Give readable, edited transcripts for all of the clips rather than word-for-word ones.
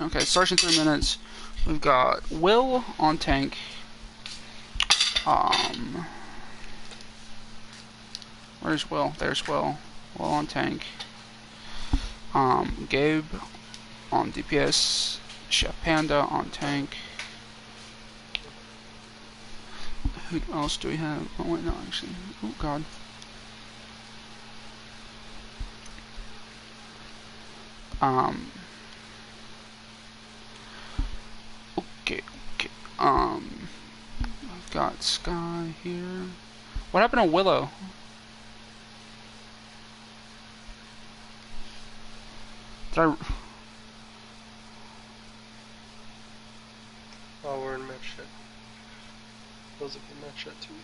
Okay, it starts in 3 minutes. We've got Will on tank. Where's Will? There's Will. Will on tank. Gabe on DPS. Chef Panda on tank. Who else do we have? Oh wait, no, actually. Oh god. Okay. I've got Sky here. What happened to Willow? Did I? Oh, we're in match chat. Those have been match chat too.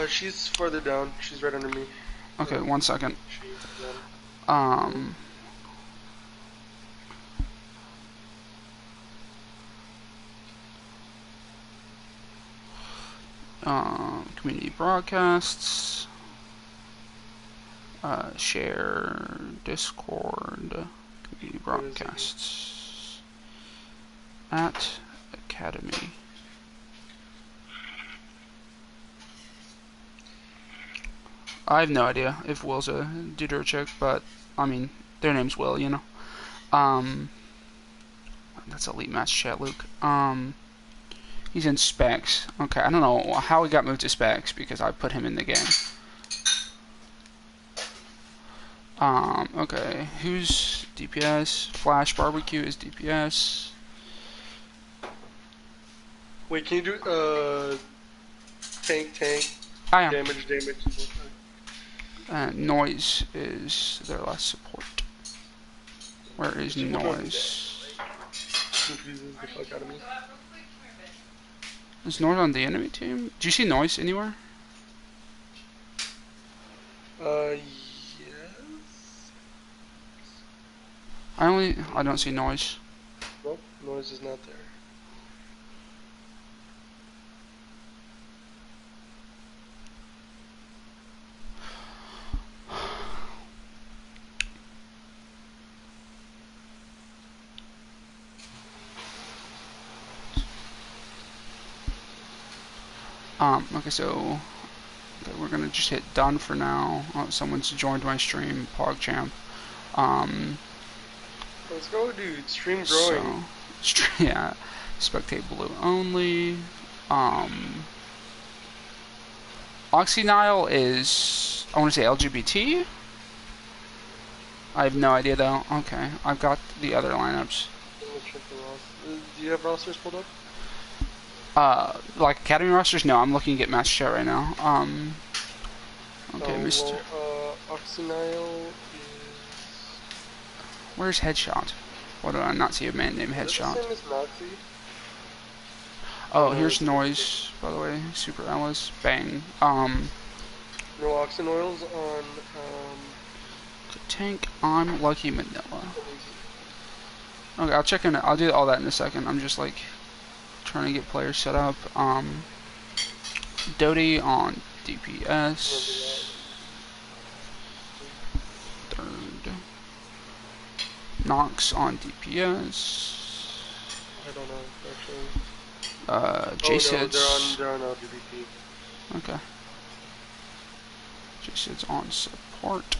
She's farther down. She's right under me. Okay, 1 second. Community broadcasts. Share Discord. Community broadcasts. At Academy. I have no idea if Will's a dude or a chick, but I mean, their name's Will, you know. That's elite match chat, Luke. He's in specs. Okay, I don't know how he got moved to specs because I put him in the game. Okay, who's DPS? Flash Barbecue is DPS. Wait, can you do tank? I am. Damage. And Noise is their last support. Where is Noise? Confuses the fuck out of me. Is Noise on the enemy team? Do you see Noise anywhere? Yes. I don't see Noise. Nope, Noise is not there. Okay, so we're gonna just hit done for now. Oh, someone's joined my stream, PogChamp. Let's go, dude. Stream growing. So, yeah. Spectate blue only. Oxynile is, I want to say LGBT. I have no idea though. Okay, I've got the other lineups. Do you have rosters pulled up? Like Academy rosters? No, I'm looking at match chat right now. Okay, Mr. Well, Oxynile is... Where's Headshot? Why do I not see a man named Headshot? Is the same as Nazi? Oh, here's Noise, by the way. Super Alice. Bang. No Oxynoil's on, Tank, I'm Lucky Manila. Okay, I'll check in. I'll do all that in a second. I'm just like trying to get players set up. Doty on DPS. Third. Nox on DPS. I don't know, actually. J-Sid's. Oh, no, they're on LGBT. Okay. J-Sid's on support.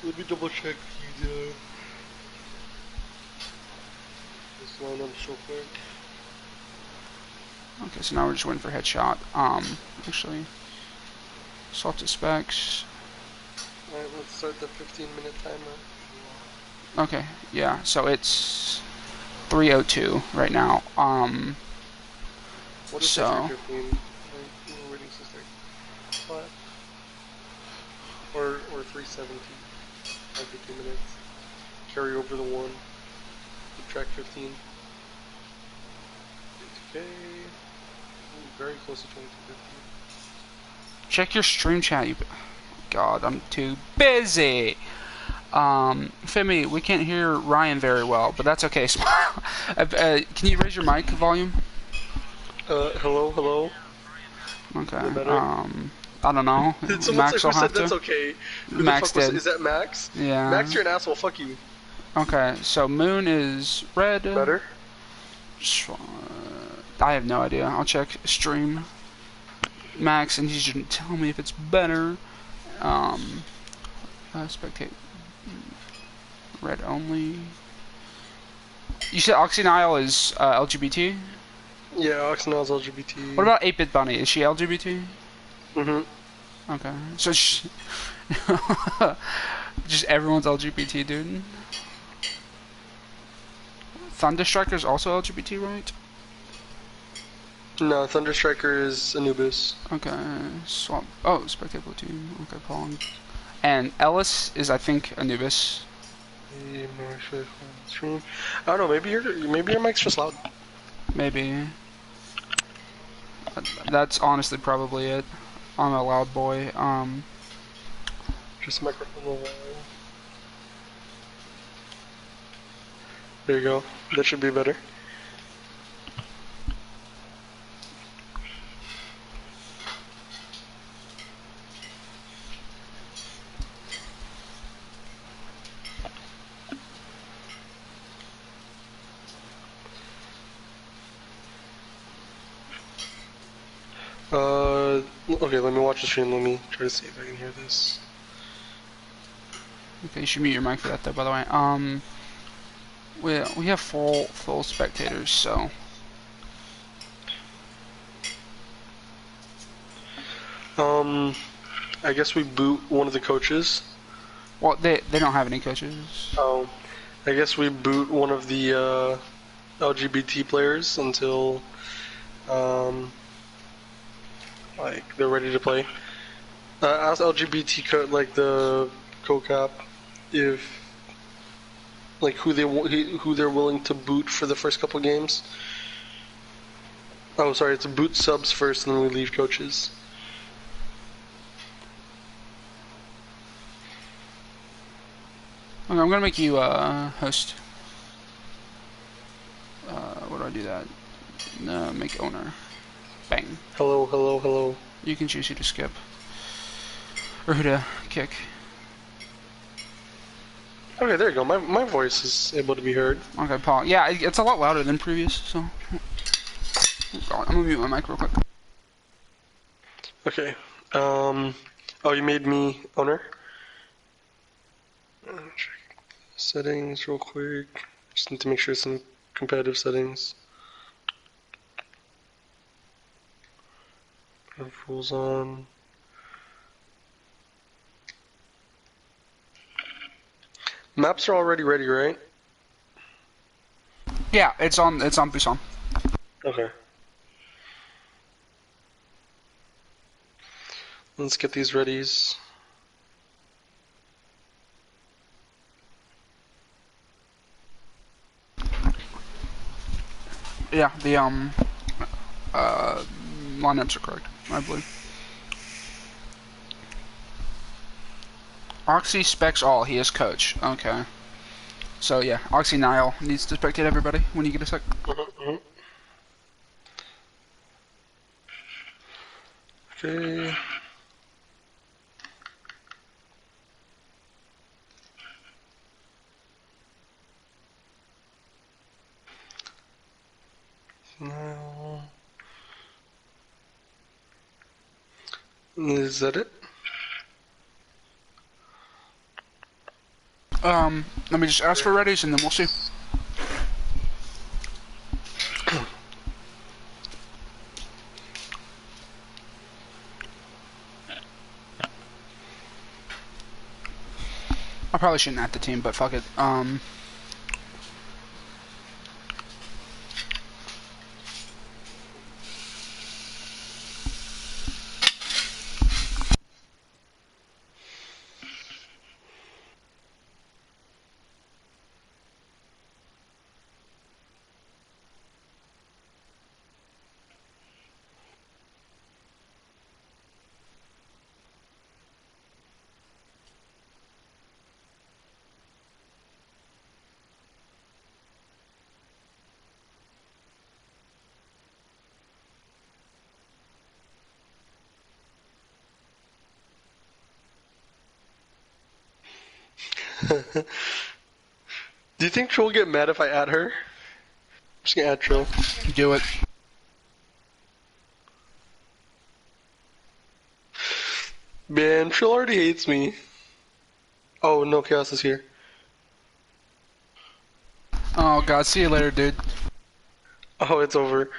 Let me double check these, this lineup real quick. Okay, so now we're just waiting for Headshot. Actually, Salted Specs. Alright, let's start the 15-minute timer. Okay, yeah, so it's 3:02 right now. What is so 15? We're waiting to start 5 or 3:17. 15 minutes. Carry over the 1. Subtract 15. Okay. Very close to 22:50. check your stream chat. You. God, I'm too busy. Femi, we can't hear Ryan very well, but that's okay. Can you raise your mic volume? Hello, hello. Is Okay. it better? I don't know. Someone said, Max who will said have that's to. okay? Who the Max fuck was? did. Is that Max? Max, Yeah. you're an asshole. Fuck you. Okay. So moon is red. Better? I have no idea. I'll check stream Max, and he should tell me if it's better. Um, spectate red only. You said Oxynile is LGBT. Yeah, Oxynal's What LGBT. about 8-Bit Bunny? Is she LGBT? Mm-hmm. Okay, so just everyone's LGBT, dude. Thunderstriker's also LGBT, right? No, Thunderstriker is Anubis. Okay, swap. Oh, spectate blue team. Okay, Paul. And Ellis is, I think, Anubis. I don't know. Maybe your mic's just loud. Maybe. That's honestly probably it. I'm a loud boy. Just microphone low. There you go. That should be better. Okay, let me watch the stream. Let me try to see if I can hear this. Okay, you should mute your mic for that though, by the way. We have full spectators, so I guess we boot one of the coaches. well they don't have any coaches. Oh, I guess we boot one of the LGBT players until like they're ready to play. Ask LGBT like the co-cap if like who they're willing to boot for the first couple games. Oh, sorry, it's boot subs first, and then we leave coaches. Okay, I'm gonna make you host. What do I do that? Make owner. Bang. Hello, hello, hello. You can choose who to skip or who to kick. Okay, there you go. My voice is able to be heard. Okay, Paul. Yeah, it's a lot louder than previous. So I'm gonna mute my mic real quick. Okay. Oh, you made me owner? Check settings real quick. Just need to make sure some competitive settings. Have rules on. Maps are already ready, right? Yeah, it's on Busan. Okay. Let's get these readies. Yeah, the lineups are correct, I believe. Oxy specs all. He is coach. Okay. So yeah, Oxy Nile needs to spectate everybody when you get a sec. Okay. Now, is that it? Let me just ask for readies and then we'll see. I probably shouldn't add the team, but fuck it. Do you think Troll will get mad if I add her? I'm just gonna add Troll. Do it. Man, Troll already hates me. Oh, no, Chaos is here. Oh god, see you later, dude. Oh, it's over.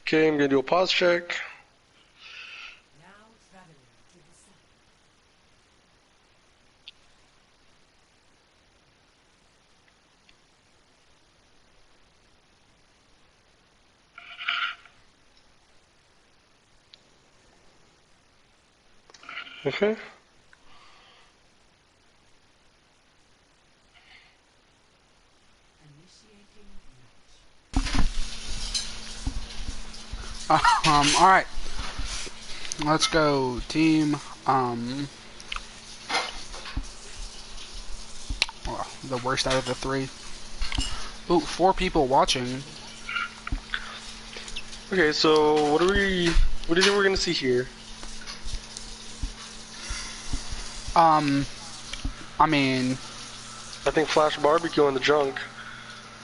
Okay, I'm gonna do a pause check. Okay. Alright. Let's go, team. Well, the worst out of the three. Ooh, 4 people watching. Okay, so what do you think we're gonna see here? I mean, I think Flash Barbecue on the junk.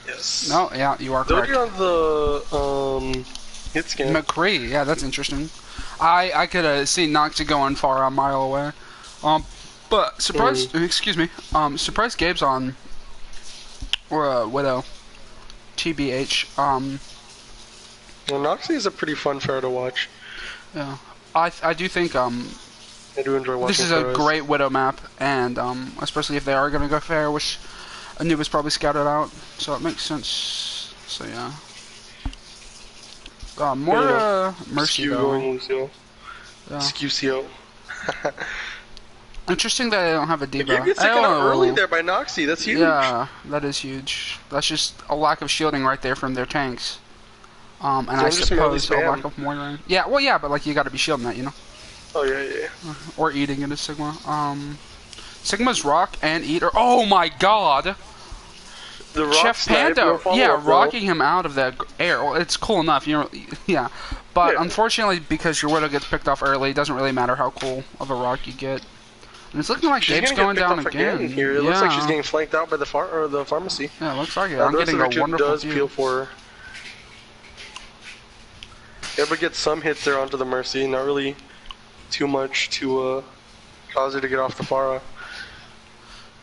Yes. no, yeah, you are correct. Dodie on the hit scan. McCree, yeah, that's interesting. I could have seen Noxy going far a mile away. But surprise, excuse me. Surprise Gabe's on or Widow. TBH. Well, Noxie is a pretty fun fair to watch. Yeah, I do think I do enjoy watching. this is a great Widow map, and especially if they are gonna go fair, which Anubis probably scouted out, so it makes sense. So yeah. More Mercy Skew though. going Lucio. Yeah. Skew-CO. Interesting that I don't have a Gabe diva. gets taken out early there by Noxie. That's huge. Yeah, that is huge. That's just a lack of shielding right there from their tanks. And I suppose a lack of mortaring. Yeah, well, yeah, but like you got to be shielding that, you know. Oh yeah. Or eating it as Sigma. Sigma's rock and eater. Oh my God! The rock Chef Pando, yeah, bro. rocking him out of the air. Well, it's cool enough, you know. Yeah, but unfortunately, because your Widow gets picked off early, it doesn't really matter how cool of a rock you get. And it's looking like Gabe's going down again. Here. It looks like she's getting flanked out by the pharmacy. Yeah, it looks like it. I'm getting a wonderful view. Peel for her. Yeah, but get some hits there onto the Mercy. Not really too much to cause her to get off the Pharah.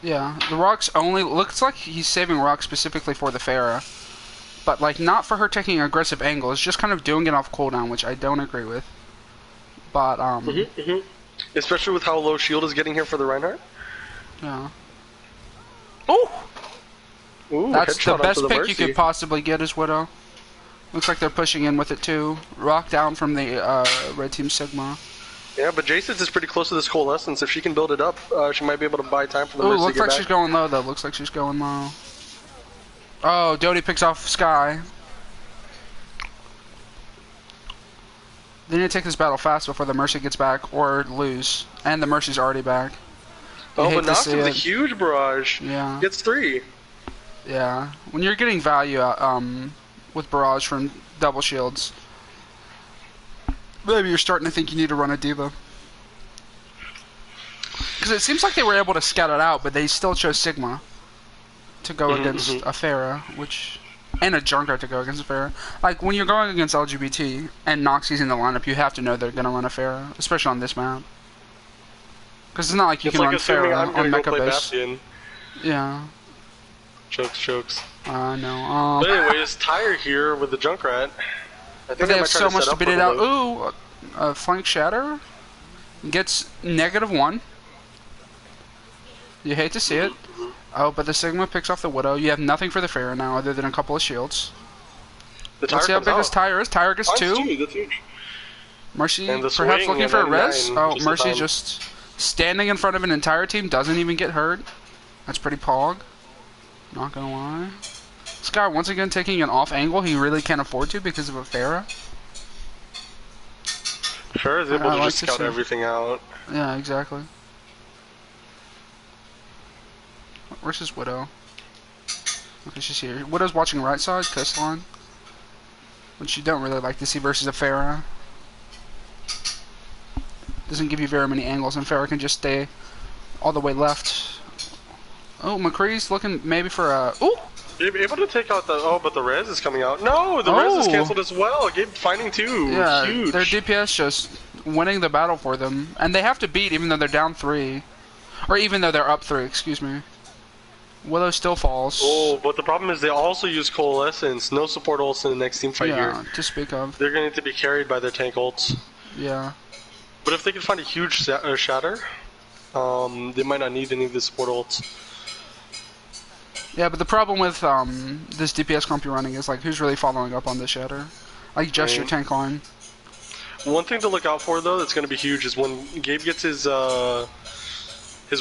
Yeah, the rocks only looks like he's saving rocks specifically for the Pharah, but like not for her taking an aggressive angle. It's just kind of doing it off cooldown, which I don't agree with. But especially with how low shield is getting here for the Reinhardt. Yeah. Oh, that's the best pick you could possibly get as Widow. Looks like they're pushing in with it too. Rock down from the red team Sigma. Yeah, but Jason's is pretty close to this coalescence. If she can build it up, she might be able to buy time for the Mercy to looks get like back. she's going low though. Looks like she's going low. Oh, Dodie picks off Sky. They need to take this battle fast before the Mercy gets back or lose. And the Mercy's already back. Oh, but Nox with a huge barrage. Yeah. Gets 3. Yeah. When you're getting value out, with barrage from double shields, maybe you're starting to think you need to run a diva. Because it seems like they were able to scout it out, but they still chose Sigma to go against a Pharah, which... and a Junkrat to go against a Pharah. Like, when you're going against LGBT and Noxie's in the lineup, you have to know they're going to run a Pharah, especially on this map. Because it's not like you can run Pharah on Mecha base. Yeah. Chokes. No. But anyways, Tyre here with the Junkrat. I think they have so much to beat it out. Ooh, flank shatter gets -1. You hate to see it. Oh, but the Sigma picks off the Widow. You have nothing for the Pharah now other than a couple of shields. Let's see how big this Tyre is. Tyre gets 2. That's huge. Mercy perhaps looking for a res. Oh, Mercy just standing in front of an entire team, doesn't even get hurt. That's pretty pog. Not gonna lie. This guy once again taking an off angle he really can't afford to because of a Pharah. Sure is able to just scout everything out. Yeah, exactly. Where's his Widow? Okay, she's here. Widow's watching right side, coastline. Which you don't really like to see versus a Pharah. doesn't give you very many angles, and Farrah can just stay all the way left. Oh, McCree's looking maybe for a... Ooh! Gabe able to take out the... Oh, but the res is coming out. No, the res is canceled as well. Gabe finding two. Yeah, Huge. their DPS just winning the battle for them. And they have to beat even though they're down 3. Or even though they're up 3, excuse me. Willow still falls. Oh, but the problem is they also use Coalescence. No support ults in the next team fight here. Yeah, to speak of. They're going to need to be carried by their tank ults. Yeah. But if they can find a huge shatter, they might not need any of the support ults. Yeah, but the problem with this DPS comp you're running is like who's really following up on this shatter? Like just your tank line. One thing to look out for though that's going to be huge is when Gabe gets his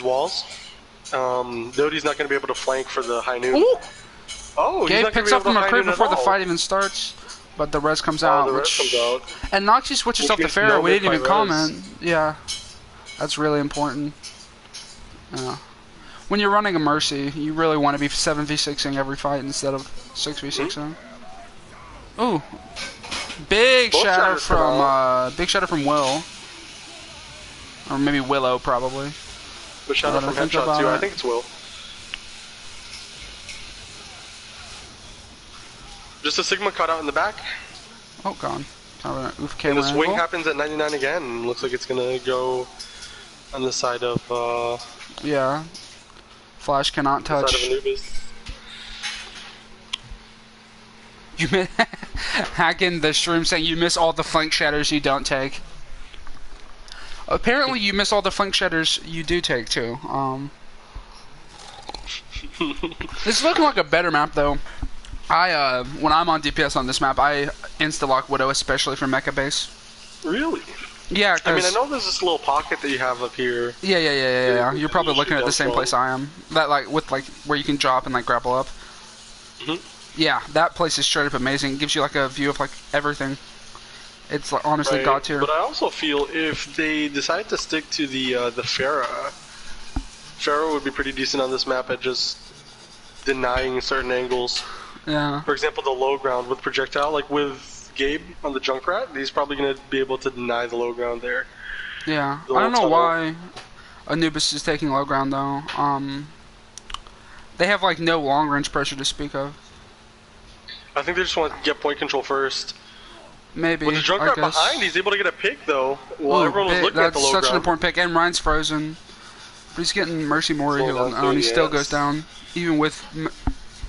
walls. Doty's not going to be able to flank for the high noon. Ooh! Oh, Gabe picks up the McCree before the fight even starts, but the res comes out. The res comes out. And Noxy switches off the Pharaoh. We didn't even comment. Yeah, that's really important. Yeah. When you're running a Mercy, you really want to be 7v6ing every fight instead of 6v6ing. Ooh, big shatter from Will, or maybe Willow probably. But shatter from Headshot too. I think it's Will. Just a Sigma cut out in the back. Oh, gone. And the swing happens at 99 again. Looks like it's gonna go on the side of. Yeah. Flash cannot touch. Side of Anubis. You miss hacking the stream saying you miss all the flank shatters you don't take. Apparently, you miss all the flank shatters you do take too. This is looking like a better map though. When I'm on DPS on this map, I insta-lock Widow, especially for mecha base. Really? Yeah, I mean, I know there's this little pocket that you have up here. Yeah. You're probably looking at the same place I am. That with where you can drop and grapple up. Yeah, that place is straight up amazing. It gives you like a view of everything. It's honestly god tier. But I also feel if they decide to stick to the Pharah would be pretty decent on this map at just denying certain angles. Yeah. For example, the low ground with projectile, like with Gabe on the Junkrat, he's probably going to be able to deny the low ground there. Yeah. I don't know why Anubis is taking low ground though. They have no long range pressure to speak of. I think they just want to get point control first. Maybe. With the Junkrat behind, he's able to get a pick though. While everyone was looking at the low ground. That's such an important pick. And Ryan's frozen. But he's getting Mercy Mori healed, and he still goes down, even with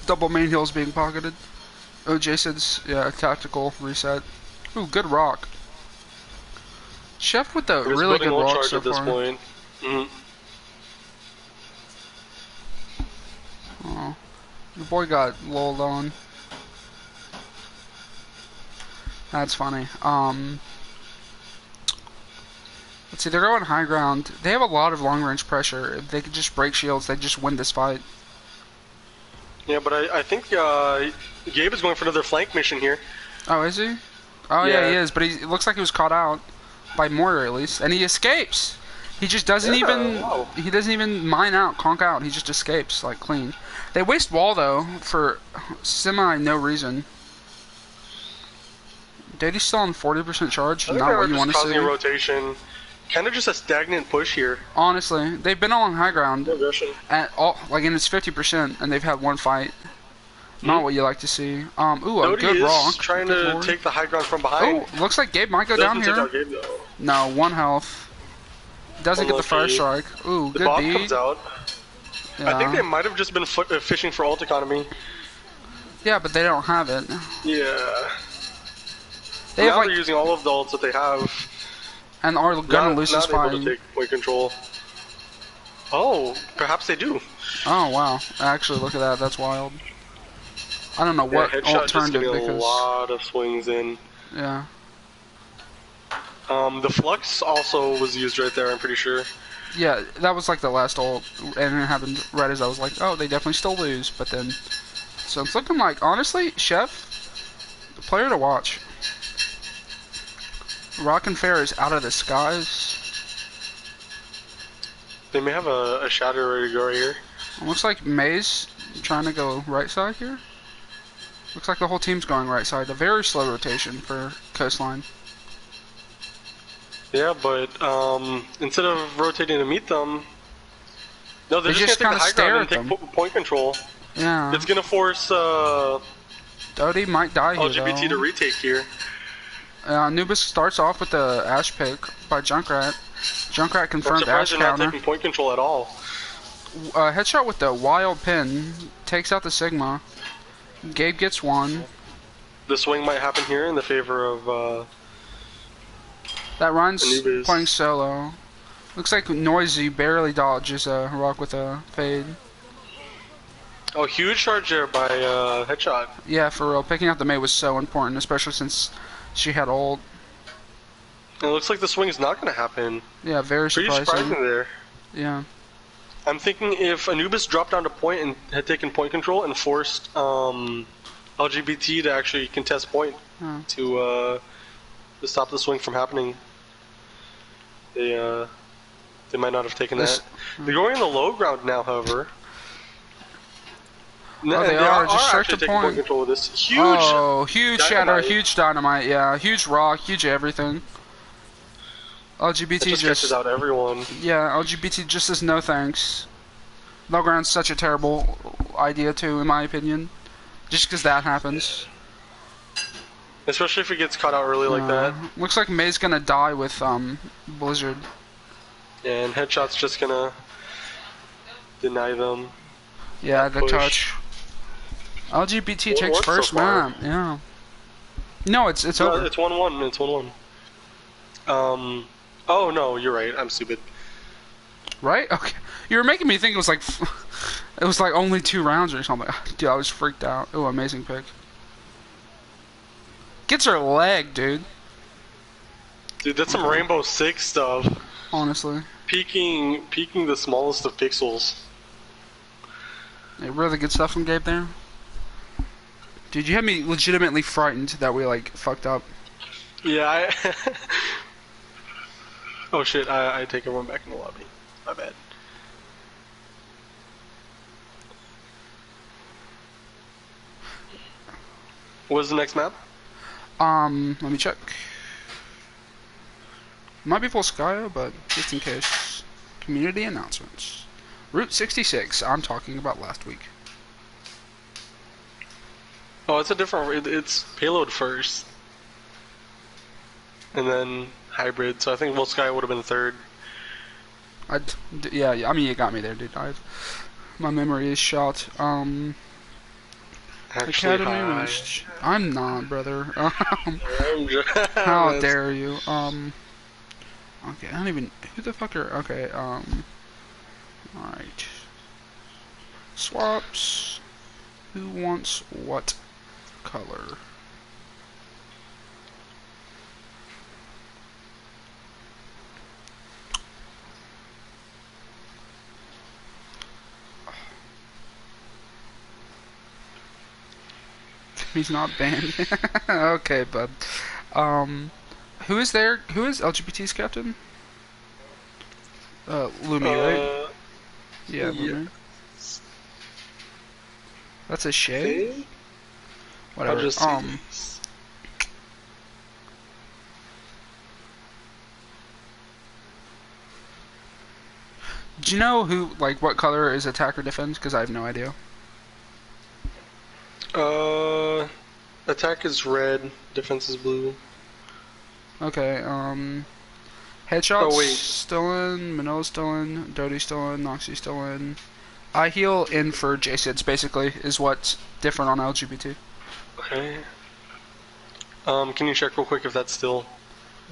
double main heals being pocketed. Oh, Jason's tactical reset. Ooh, good rock. Chef with the really good rock so far. Point. Oh, your boy got lulled on. That's funny. Let's see, they're going high ground. They have a lot of long range pressure. If they could just break shields, they'd just win this fight. Yeah, but I think Gabe is going for another flank mission here. Oh, is he? Oh, yeah, he is. But it looks like he was caught out by Moira at least, and he escapes. He just doesn't he doesn't even mine out, conk out. He just escapes clean. They waste wall though for semi no reason. Doty's still on 40% charge. Not what you want to see. A rotation. Kind of just a stagnant push here. Honestly, they've been on high ground at all, and it's 50%, and they've had one fight. Not what you like to see. Ooh, a good rock. Trying to take the high ground from behind. Oh, looks like Gabe might go down here. No, 1 health. Doesn't get the first strike. Ooh, the good Bob beat. comes out. Yeah. I think they might have just been fishing for ult economy. Yeah, but they don't have it. Yeah. They're using all of the ults that they have. And are gonna lose this fight. Able to take point control. Oh, perhaps they do. Oh wow! Actually, look at that. That's wild. I don't know what alternative because a lot of swings in. Yeah. The flux also was used right there. I'm pretty sure. Yeah, that was the last ult, and it happened right as I was like, oh, they definitely still lose. But then, so it's looking like honestly, Chef, the player to watch. Rock and Fair is out of the skies. They may have a shatter ready to go right here. It looks like May's trying to go right side here. Looks like the whole team's going right side. A very slow rotation for Coastline. Yeah, but instead of rotating to meet them, no, they're They just just gonna kind take of the high ground stare and at take them. point control. Yeah. It's gonna force Dodie might die here, LGBT to though. retake here. Anubis starts off with the Ash pick by Junkrat. Junkrat I'm confirmed surprised Ash they're not counter. taking point control at all. Headshot with the wild pin. Takes out the Sigma. Gabe gets one. The swing might happen here in the favor of That runs playing Anubis. solo. Looks like Noisy barely dodges a rock with a fade. Oh, huge charge there by Headshot. Yeah, for real. Picking out the Mei was so important, especially since she had ult. And it looks like the swing is not going to happen. Yeah, very Pretty surprising. surprising there. Yeah. I'm thinking if Anubis dropped down to point and had taken point control and forced LGBT to actually contest point to stop the swing from happening, they might not have taken that. They're going in the low ground now, however. Oh, they are just straight actually to taking point point. control of this. Huge. Oh, huge shatter, dynamite. huge dynamite. Yeah, huge rock, huge everything. It LGBT just catches out everyone. Yeah, LGBT just says no thanks. Low ground's such a terrible idea too, in my opinion. Just because that happens. Especially if it gets caught out early like that. Looks like May's gonna die with Blizzard. And Headshot's just gonna deny them. Yeah, the push. touch. LGBT It takes worked so first, far. man. Yeah. No, it's No, over. it's 1-1. It's 1-1. Oh no, you're right. I'm stupid. Right? Okay. You were making me think it was like only 2 rounds or something. Dude, I was freaked out. Oh, amazing pick. Gets her leg, dude. Dude, that's some Rainbow Six stuff. Honestly. Peeking the smallest of pixels. Yeah, really good stuff from Gabe there. Dude, you had me legitimately frightened that we like fucked up. Yeah, oh shit, I take everyone back in the lobby. My bad. What is the next map? Let me check. Might be Volskaya, but just in case. Community announcements. Route 66. I'm talking about last week. Oh, it's a different. It's payload first, and then hybrid. So I think Volskaya would have been third. Yeah. I mean, you got me there, dude. My memory is shot. Actually, Academy high. was. I'm not, brother. How dare you? Okay, I don't even. Who the fuck are? Okay. Alright. Swaps. Who wants what color? He's not banned. Okay, bud. Who is there? Who is LGBT's captain? Lumi, right? Yeah, Lumi. That's a shade? Whatever. I'll just see Do you know who, like, what color is attacker defense? Because I have no idea. Attack is red, defense is blue. Okay, Headshot's Oh, wait. still in, Manila's still in, Doty's still in, Noxie's still in. I heal in for JSIDs, basically, is what's different on LGBT. Okay. Can you check real quick if that's still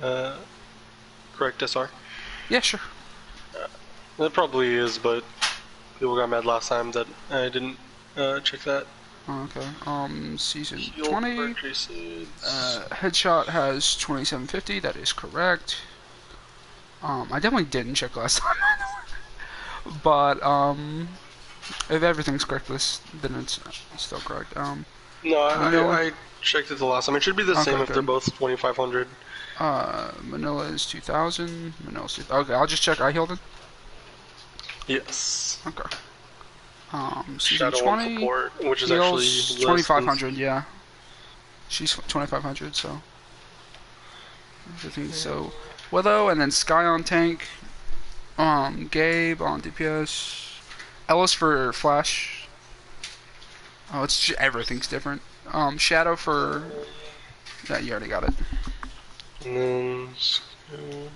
correct SR? Yeah, sure. It probably is, but people got mad last time that I didn't check that. Oh, okay. Season Heal 20. purchases. Headshot has 2750. That is correct. I definitely didn't check last time. But if everything's correct, then it's still correct. No, I checked it the last time. It should be the Okay, same if good. they're both 2500. Manila is 2000. Manila's 2000. Okay, I'll just check. I healed it. Yes. Okay. Season Shadow 1 20. support, which is Heals actually 2500. Yeah. She's 2500. So everything's so. Willow, and then Sky on tank. Gabe on DPS. Ellis for Flash. Oh, everything's different. Shadow for... Yeah, you already got it. And then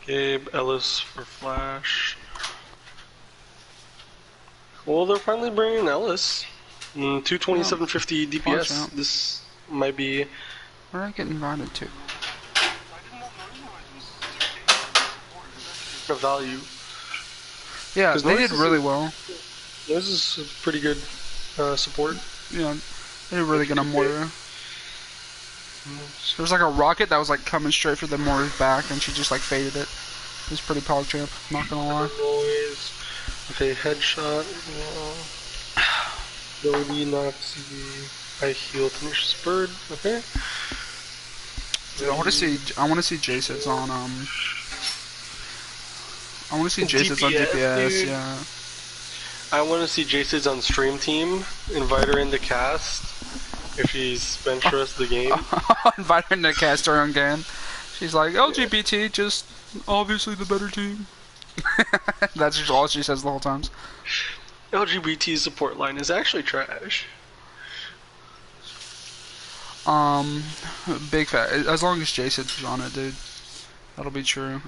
Gabe, Ellis for Flash. Well, they're finally bringing Ellis. 227.50 DPS. This might be... Where did I get invited to? a value. Yeah, they did really well. This is a pretty good support. Yeah, they did really good on Moira. There was like a rocket that was like coming straight for the Moira's back, and she just like faded it. It was pretty PogChamp, not gonna lie. Noise. Okay, headshot. Brody, Noxy, I heal Tenacious Bird. Okay. Dude, I want to see Jason's on I want to see Jason's on DPS. Dude. Yeah. I want to see Jason's on stream team. Invite her into cast if she's bench for us the game. Invite her into cast her own game. She's like LGBT, just obviously the better team. That's just all she says the whole time. LGBT support line is actually trash. Big fat. As long as Jason's on it, dude, that'll be true.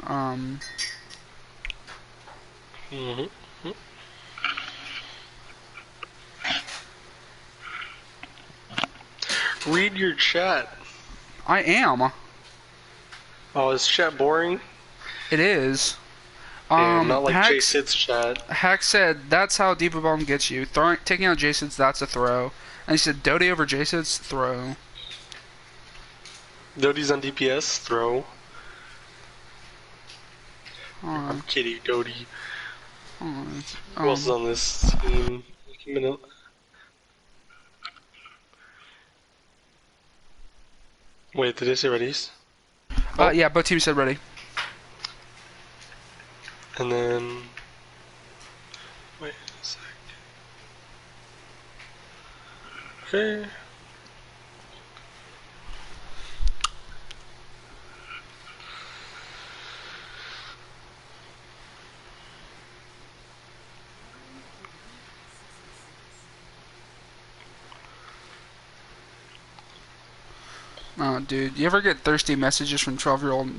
Read your chat. I am. Oh, is chat boring? It is. Not like Jason's chat. Hack said, that's how Deep Bomb gets you. Taking out Jason's, that's a throw. And he said, Dodie over Jason's, throw. Dodie's on DPS, throw. I'm kidding, Dodie. Who else is on this team? Wait, did they say readies? Yeah, both teams said ready. And then... Wait a sec. Okay. Oh, dude, you ever get thirsty messages from 12-year-old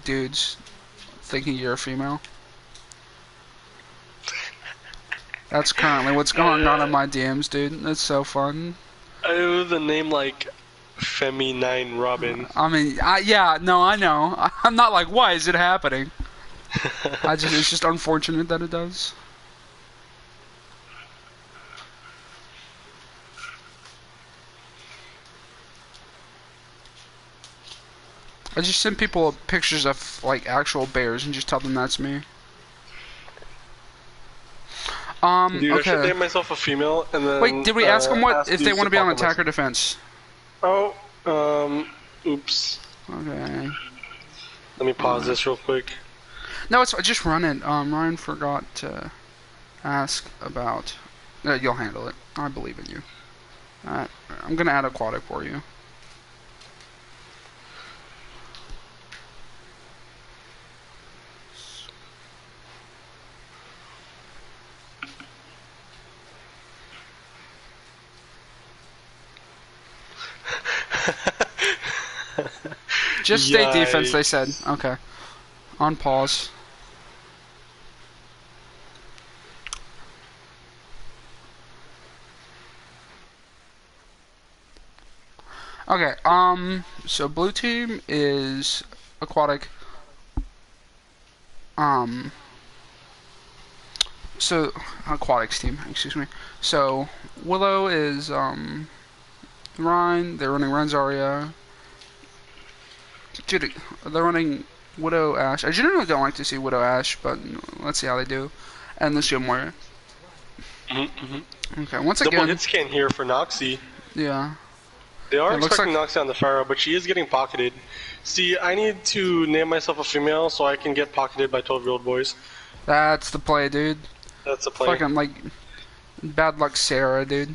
dudes thinking you're a female? That's currently what's going on in my DMs, dude. That's so fun. I know the name like Femi9 Robin. I mean, yeah, no, I know. I'm not like, why is it happening? It's just unfortunate that it does. I just send people pictures of like actual bears and just tell them that's me. Dude, okay. I should name myself a female and then. Wait, did we ask them what if they want to be on attack or defense? Oh, oops. Okay. Let me pause this real quick. No, it's just run it. Ryan forgot to ask about. You'll handle it. I believe in you. I'm gonna add aquatic for you. Just stay defense, they said. Okay. On pause. Okay, so blue team is aquatic. So aquatics team, excuse me. So Willow is Rhine, they're running Renzaria. Dude, they're running Widow Ash. I generally don't like to see Widow Ash, but let's see how they do. And let's go Moira. Okay, once again. Double hit scan here for Noxy. Yeah. They are expecting Noxy on the Pharaoh, but she is getting pocketed. See, I need to name myself a female so I can get pocketed by 12-year-old boys. That's the play, dude. That's the play. Fucking, like, bad luck Sarah, dude.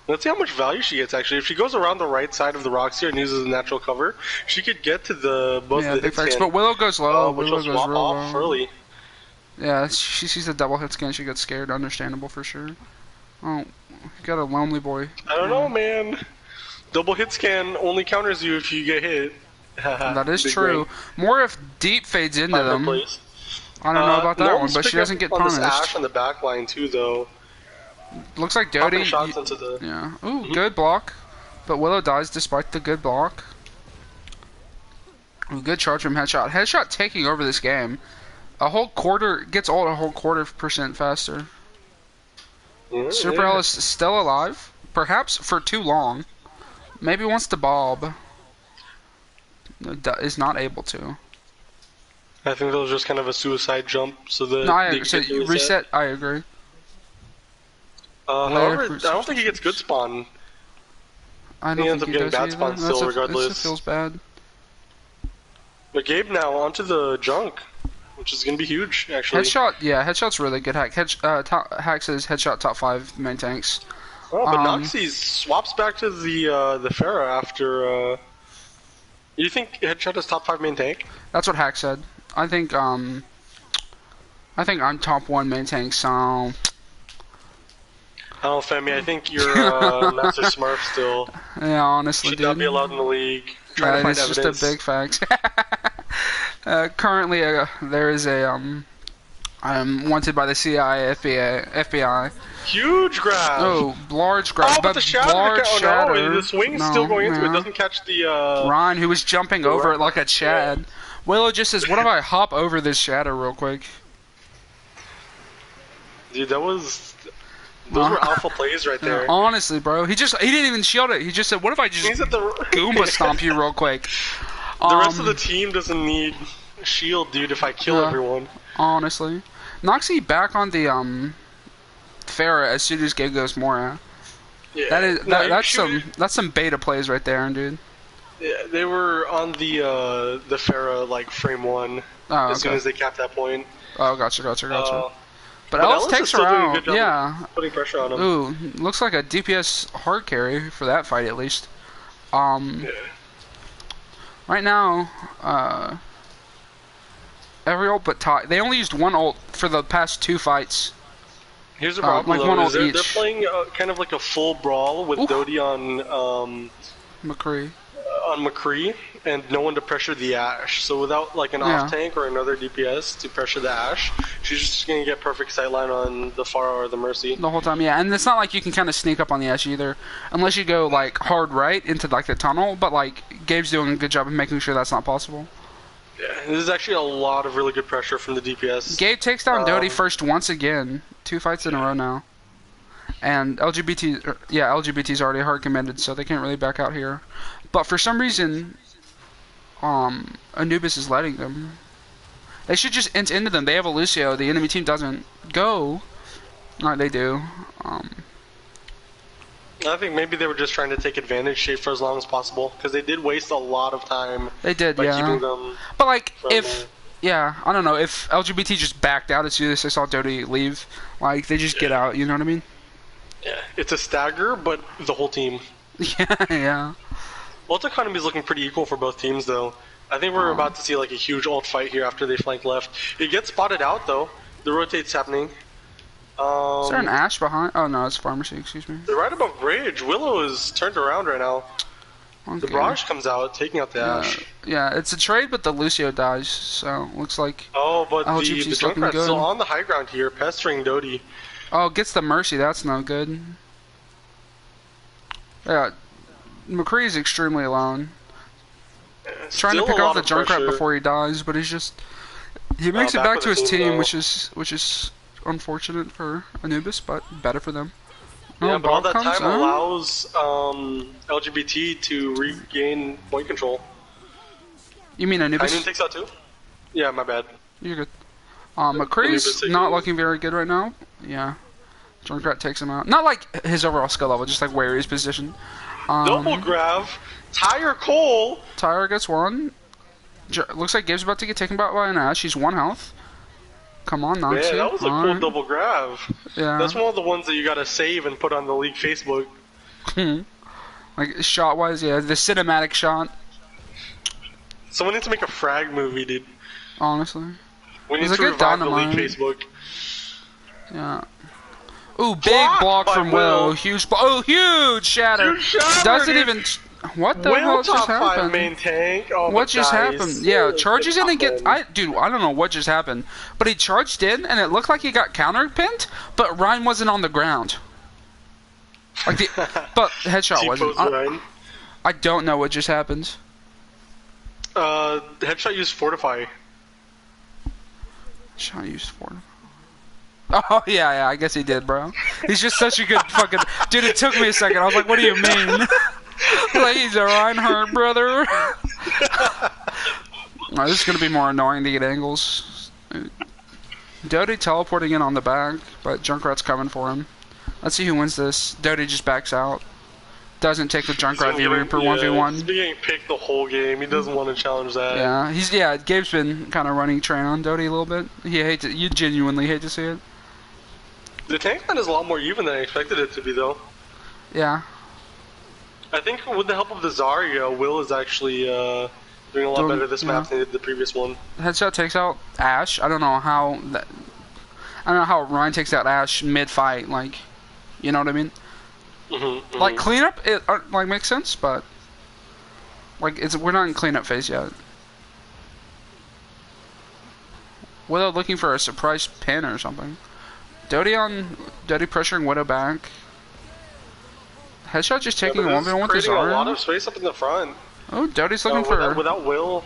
Let's see how much value she gets, actually. If she goes around the right side of the rocks here and uses a natural cover, she could get to the most of the big hit facts. scan. But Willow goes low. Which Willow will goes swap real off low. early. Yeah, she sees the double hit scan. She gets scared. Understandable for sure. Oh, you got a lonely boy. I don't know, man. Double hit scan only counters you if you get hit. That is Big true. brain. More if deep fades into them. Place. I don't know about that one, Norton's but she picking doesn't get up on this punished. Ash on the back line too, though. Looks like Popping Dodie. shots into the. Yeah. Ooh, good block. But Willow dies despite the good block. Ooh, good charge from Headshot. Headshot taking over this game. A whole quarter gets ult a whole %, faster. Yeah, Super L is still alive, perhaps for too long. Maybe wants to bob. Is not able to. I think that was just kind of a suicide jump, so the. No, I agree. So reset. I agree. However, I don't think he gets good spawn. I don't ends think up he getting does bad either. spawn still, regardless. That feels bad. But Gabe now onto the junk, which is going to be huge, actually. Headshot, yeah, Headshot's really good hack. Hack says Headshot top 5 main tanks. Oh, but Noxie swaps back to the Pharah after. You think Headshot is top 5 main tank? That's what Hack said. I think I'm top 1 main tank, so. I don't know, Femi. I think you're Master Smurf still. Yeah, honestly, Should dude. not be allowed in the league. Trying to find it's evidence. just a big fact. Currently, there is a I'm wanted by the CIA, FBI. Huge grab. Oh, large grab. Oh, but the shatter. Large shatter. No, the swing's still going into it. Doesn't catch the. Ryan, who was jumping over it like a Chad. Willow just says, "What if I hop over this shatter real quick?" Dude, that was. Those were alpha plays right there. Honestly, bro, he didn't even shield it. He just said, "What if I just Goomba stomp you real quick?" The rest of the team doesn't need shield, dude. If I kill everyone. Honestly, Noxie back on the Pharah as soon as Gabe goes Mora. Yeah. That's some beta plays right there, dude. Yeah, they were on the Pharah like frame 1 as soon as they capped that point. Oh, gotcha. But Ellis Ellis takes is still her doing a out. good job Yeah. putting pressure on him. Ooh, looks like a DPS hard carry for that fight at least. Right now, every ult but Ty. They only used one ult for the past 2 fights. Here's the problem, like one ult they're each. playing kind of like a full brawl with Dodie on McCree. McCree, and no one to pressure the Ash. So without like an off tank or another DPS to pressure the Ash, she's just gonna get perfect sightline on the Pharah or the Mercy. The whole time, yeah. And it's not like you can kind of sneak up on the Ash either, unless you go like hard right into like the tunnel. But like Gabe's doing a good job of making sure that's not possible. Yeah, this is actually a lot of really good pressure from the DPS. Gabe takes down Dodie first once again, 2 fights in a row now. And LGBT's already hard committed, so they can't really back out here. But for some reason, Anubis is letting them. They should just int into them. They have a Lucio. The enemy team doesn't. Go. No, they do. I think maybe they were just trying to take advantage shape for as long as possible, because they did waste a lot of time. They did, by keeping them. But like, I don't know, if LGBT just backed out as soon as they saw Dodie leave, like they just get out. You know what I mean? Yeah, it's a stagger, but the whole team. Yeah. Ult economy is looking pretty equal for both teams, though. I think we're about to see like a huge ult fight here after they flank left. It gets spotted out, though. The rotate's happening. Is there an Ash behind? Oh no, it's Pharmacy. Excuse me. They're right above bridge. Willow is turned around right now. Okay. The barrage comes out, taking out the Ash. Yeah, it's a trade, but the Lucio dies, so looks like. Oh, but the LGBT's looking Junkrat's good. still on the high ground here, pestering Dodie. Oh, gets the Mercy. That's no good. Yeah, McCree is extremely alone. Trying to pick off the Junkrat before he dies, but he makes it back to his team, which is unfortunate for Anubis, but better for them. Yeah, but all that time allows LGBT to regain point control. You mean Anubis? Ainun takes out too? Yeah, my bad. You're good. McCree's not looking very good right now. Yeah. Junkrat takes him out. Not like his overall skill level, just like where he's positioned. Double grab. Tire Cole. Tyre gets one. Looks like Gabe's about to get taken out by an Ash. He's 1 health. Come on, Noxie. Yeah, that was a cool double grab. Yeah. That's one of the ones that you gotta save and put on the league Facebook. Like, shot-wise, yeah, the cinematic shot, Someone needs to make a frag movie, dude. honestly. We It need was a to good revive the League dynamite. Facebook. Yeah. Ooh, big block by from Will. Will. Oh, huge shatter. Huge shatter, Doesn't dude. even... What the Will hell just top 5 happened? main tank. Oh, What but just guys, happened? Yeah, charges in and get... happened. Dude, I don't know what just happened. But he charged in, and it looked like he got counter-pinned, but Ryan wasn't on the ground. Like the... But headshot wasn't. T-pose Ryan. I don't know what just happened. Headshot used Fortify. Shot used for... Oh, yeah, I guess he did, bro. He's just such a good fucking... Dude, it took me a second. I was like, what do you mean? Like, he's a Reinhardt, brother. Oh, this is going to be more annoying to get angles. Doty teleporting in on the back, but Junkrat's coming for him. Let's see who wins this. Doty just backs out. Doesn't take the Junkrat v Reaper 1v1. He's been getting picked the whole game. He doesn't want to challenge that. Yeah, Gabe's been kind of running train on Doty a little bit. You genuinely hate to see it. The tank line is a lot more even than I expected it to be, though. Yeah. I think with the help of the Zarya, Will is actually doing a lot better this map than he did the previous one. Headshot takes out Ash. I don't know how Ryan takes out Ash mid-fight. Like, you know what I mean? Like cleanup, it like makes sense, but like we're not in cleanup phase yet. Widow looking for a surprise pin or something. Doty pressuring Widow back. Headshot just taking a 1v1 with his a lot arm. of space up in the front. Oh, Doty's looking for... Without Will...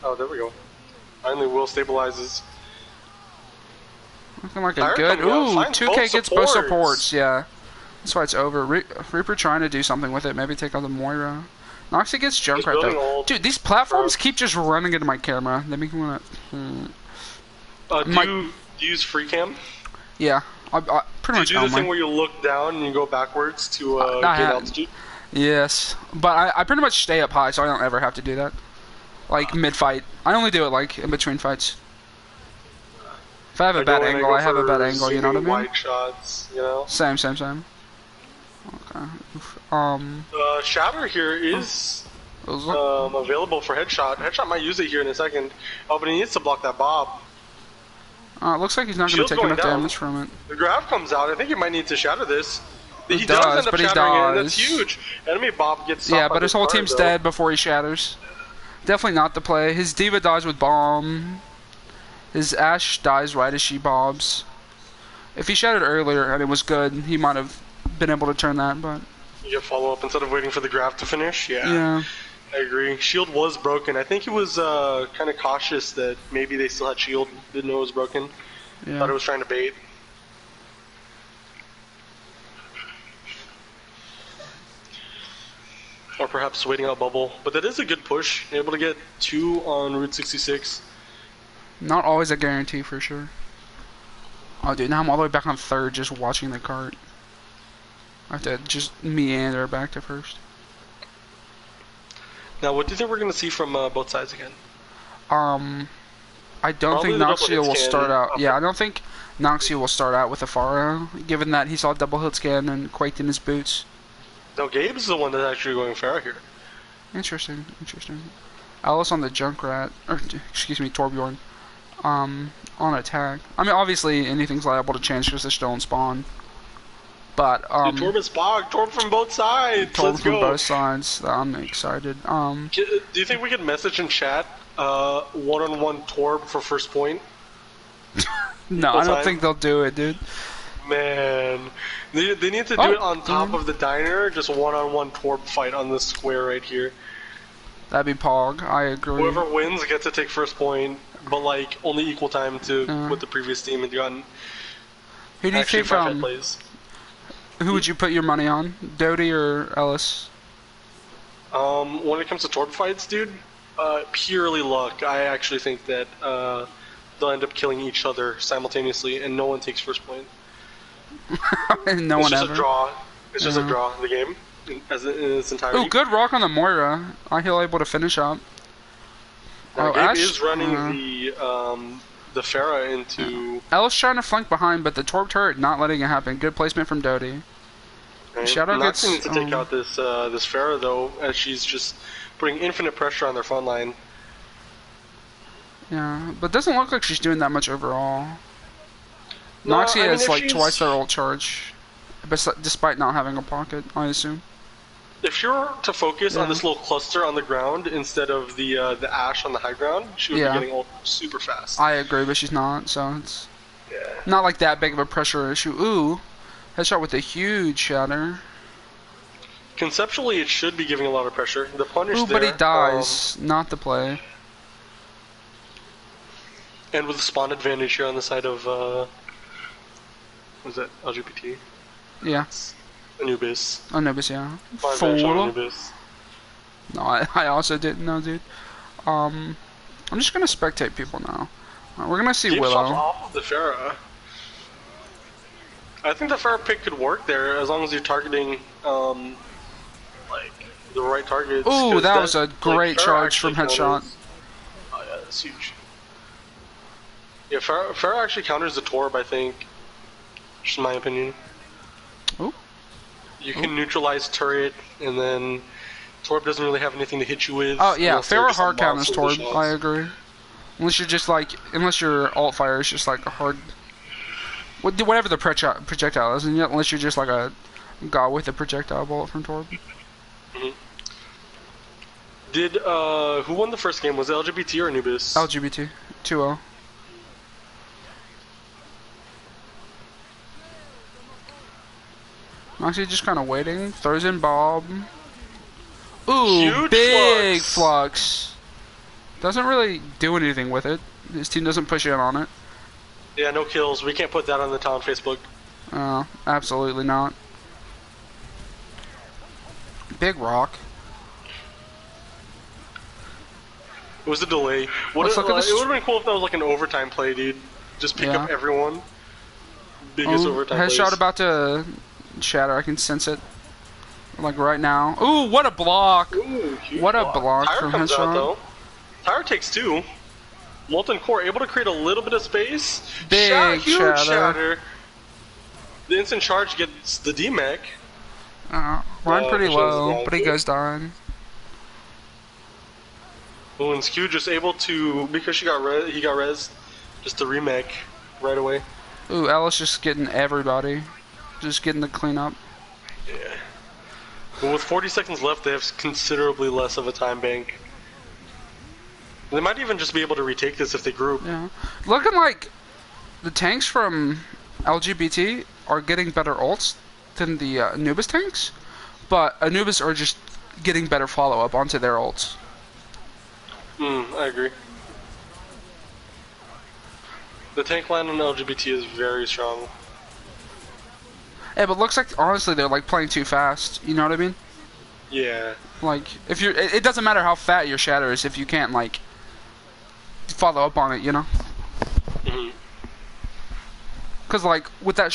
Oh, there we go. Finally, Will stabilizes. Looking like a good... Ooh, 2K gets both supports, yeah. That's why it's over. Reaper trying to do something with it. Maybe take out the Moira. Noxie gets Junkrat though. Dude, these platforms keep just running into my camera. They make me want to... do you use free cam? Yeah. I pretty much do the thing where you look down and you go backwards to gain altitude? Yes. But I pretty much stay up high, so I don't ever have to do that. Like, mid-fight. I only do it, like, in between fights. If I have a bad angle, I have a bad angle, you know what I mean? Wide shots, you know? Same. Okay. Shatter here is available for Headshot. Headshot might use it here in a second. Oh, but he needs to block that Bob. It looks like he's not going to take enough damage from it. The grab comes out. I think he might need to shatter this. He does end up shattering it, and that's huge. Enemy Bob gets stopped. Yeah, but his whole team's dead before he shatters. Definitely not the play. His Diva dies with bomb. His Ashe dies right as she bobs. If he shattered earlier and it was good, he might have been able to turn that, but... You get follow-up instead of waiting for the grab to finish? Yeah. I agree. Shield was broken. I think he was kind of cautious that maybe they still had shield. Didn't know it was broken. Yeah. Thought it was trying to bait. Or perhaps waiting out bubble. But that is a good push. Able to get 2 on Route 66. Not always a guarantee for sure. Oh dude, now I'm all the way back on third just watching the cart. I have to just meander back to first. Now what do you think we're going to see from both sides again? I don't think Noxia will start out. Yeah, I don't think Noxia will start out with a Pharah, given that he saw a double hit scan and quaked in his boots. No, Gabe's the one that's actually going Pharah here. Interesting. Alice on the Junkrat, or excuse me, Torbjorn, on attack. I mean, obviously anything's liable to change because they're still in spawn. But Torb is Bog. Torb from both sides. Torb from both sides. I'm excited. Do you think we could message in chat one-on-one Torb for first point? No, I don't think they'll do it, dude. Man, they need to do it on top of the diner. Just one-on-one Torb fight on this square right here. That'd be Pog. I agree. Whoever wins gets to take first point, but like only equal time to what the previous team had gotten. Who do you think plays? Who would you put your money on? Doty or Ellis? When it comes to Torb fights, dude, purely luck. I actually think that they'll end up killing each other simultaneously, and no one takes first point. No one ever. It's just a draw. It's just a draw in the game in its entirety. Oh, good rock on the Moira. He'll able to finish up. Now, Gabe is running the Pharah into... Ellis trying to flank behind, but the Torb turret not letting it happen. Good placement from Doty. Right? Shadow Nox gets needs to take out this this Pharah though, as she's just putting infinite pressure on their front line. yeah, but doesn't look like she's doing that much overall. No, Noxie I mean, has if like twice she's their ult charge, despite not having a pocket, I assume. if you were to focus on Yeah. this little cluster on the ground instead of the Ashe on the high ground, she would Yeah. be getting ult super fast. I agree, but she's not, so it's Yeah. not like that big of a pressure issue. Ooh, headshot with a huge shatter. Conceptually, it should be giving a lot of pressure. The punish Ooh, there. but he dies. Not the play. And with the spawn advantage here on the side of was that LGBT? Yeah. Anubis. Anubis, yeah. Spawn advantage on Fool. Anubis. No, I also didn't know, dude. I'm just gonna spectate people now. We're gonna see Keep shots Willow. off of the Pharah. I think the Pharah pick could work there as long as you're targeting like the right targets. Ooh, that was a like, great Pharah charge from actually headshot. counters- Oh yeah, that's huge. Yeah, Pharah actually counters the Torb, I think. Just in my opinion. Ooh. You can neutralize turret, and then Torb doesn't really have anything to hit you with. Oh yeah, unless they're Pharah just hard counters monsters with Torb. shots. I agree. Unless your alt fire is just like a hard, whatever the projectile is, and unless you're just like a god with a projectile bullet from Torb. Did who won the first game? Was it LGBT or Anubis? LGBT 2-0. Actually, just kind of waiting. Throws in Bob. Ooh, Huge big flux. flux. Doesn't really do anything with it. His team doesn't push in on it. Yeah, no kills. We can't put that on the town Facebook. Absolutely not. Big rock. It was a delay. Let's look at this- It would have been cool if that was like an overtime play, dude. Just pick up Yeah. everyone. Biggest overtime plays. Headshot about to shatter. I can sense it. Like right now. Ooh, what a block! Ooh, huge What a block Tyre from comes out headshot. though. Tyre takes two. Molten Core able to create a little bit of space. Big huge shatter. shatter. The instant charge gets the DMAC. Run pretty which is low, nice. but he goes down. Oh, and Skew just able to, because he got res, just to remake right away. Ooh, Ellis just getting everybody. Just getting the cleanup. Yeah. But with 40 seconds left, they have considerably less of a time bank. They might even just be able to retake this if they group. Yeah. Looking like the tanks from LGBT are getting better ults than the Anubis tanks, but Anubis are just getting better follow-up onto their ults. I agree. The tank line on LGBT is very strong. Yeah, but looks like honestly they're like playing too fast. You know what I mean? Yeah. Like if you're, it doesn't matter how fat your shatter is if you can't like follow up on it. You know? Because like with that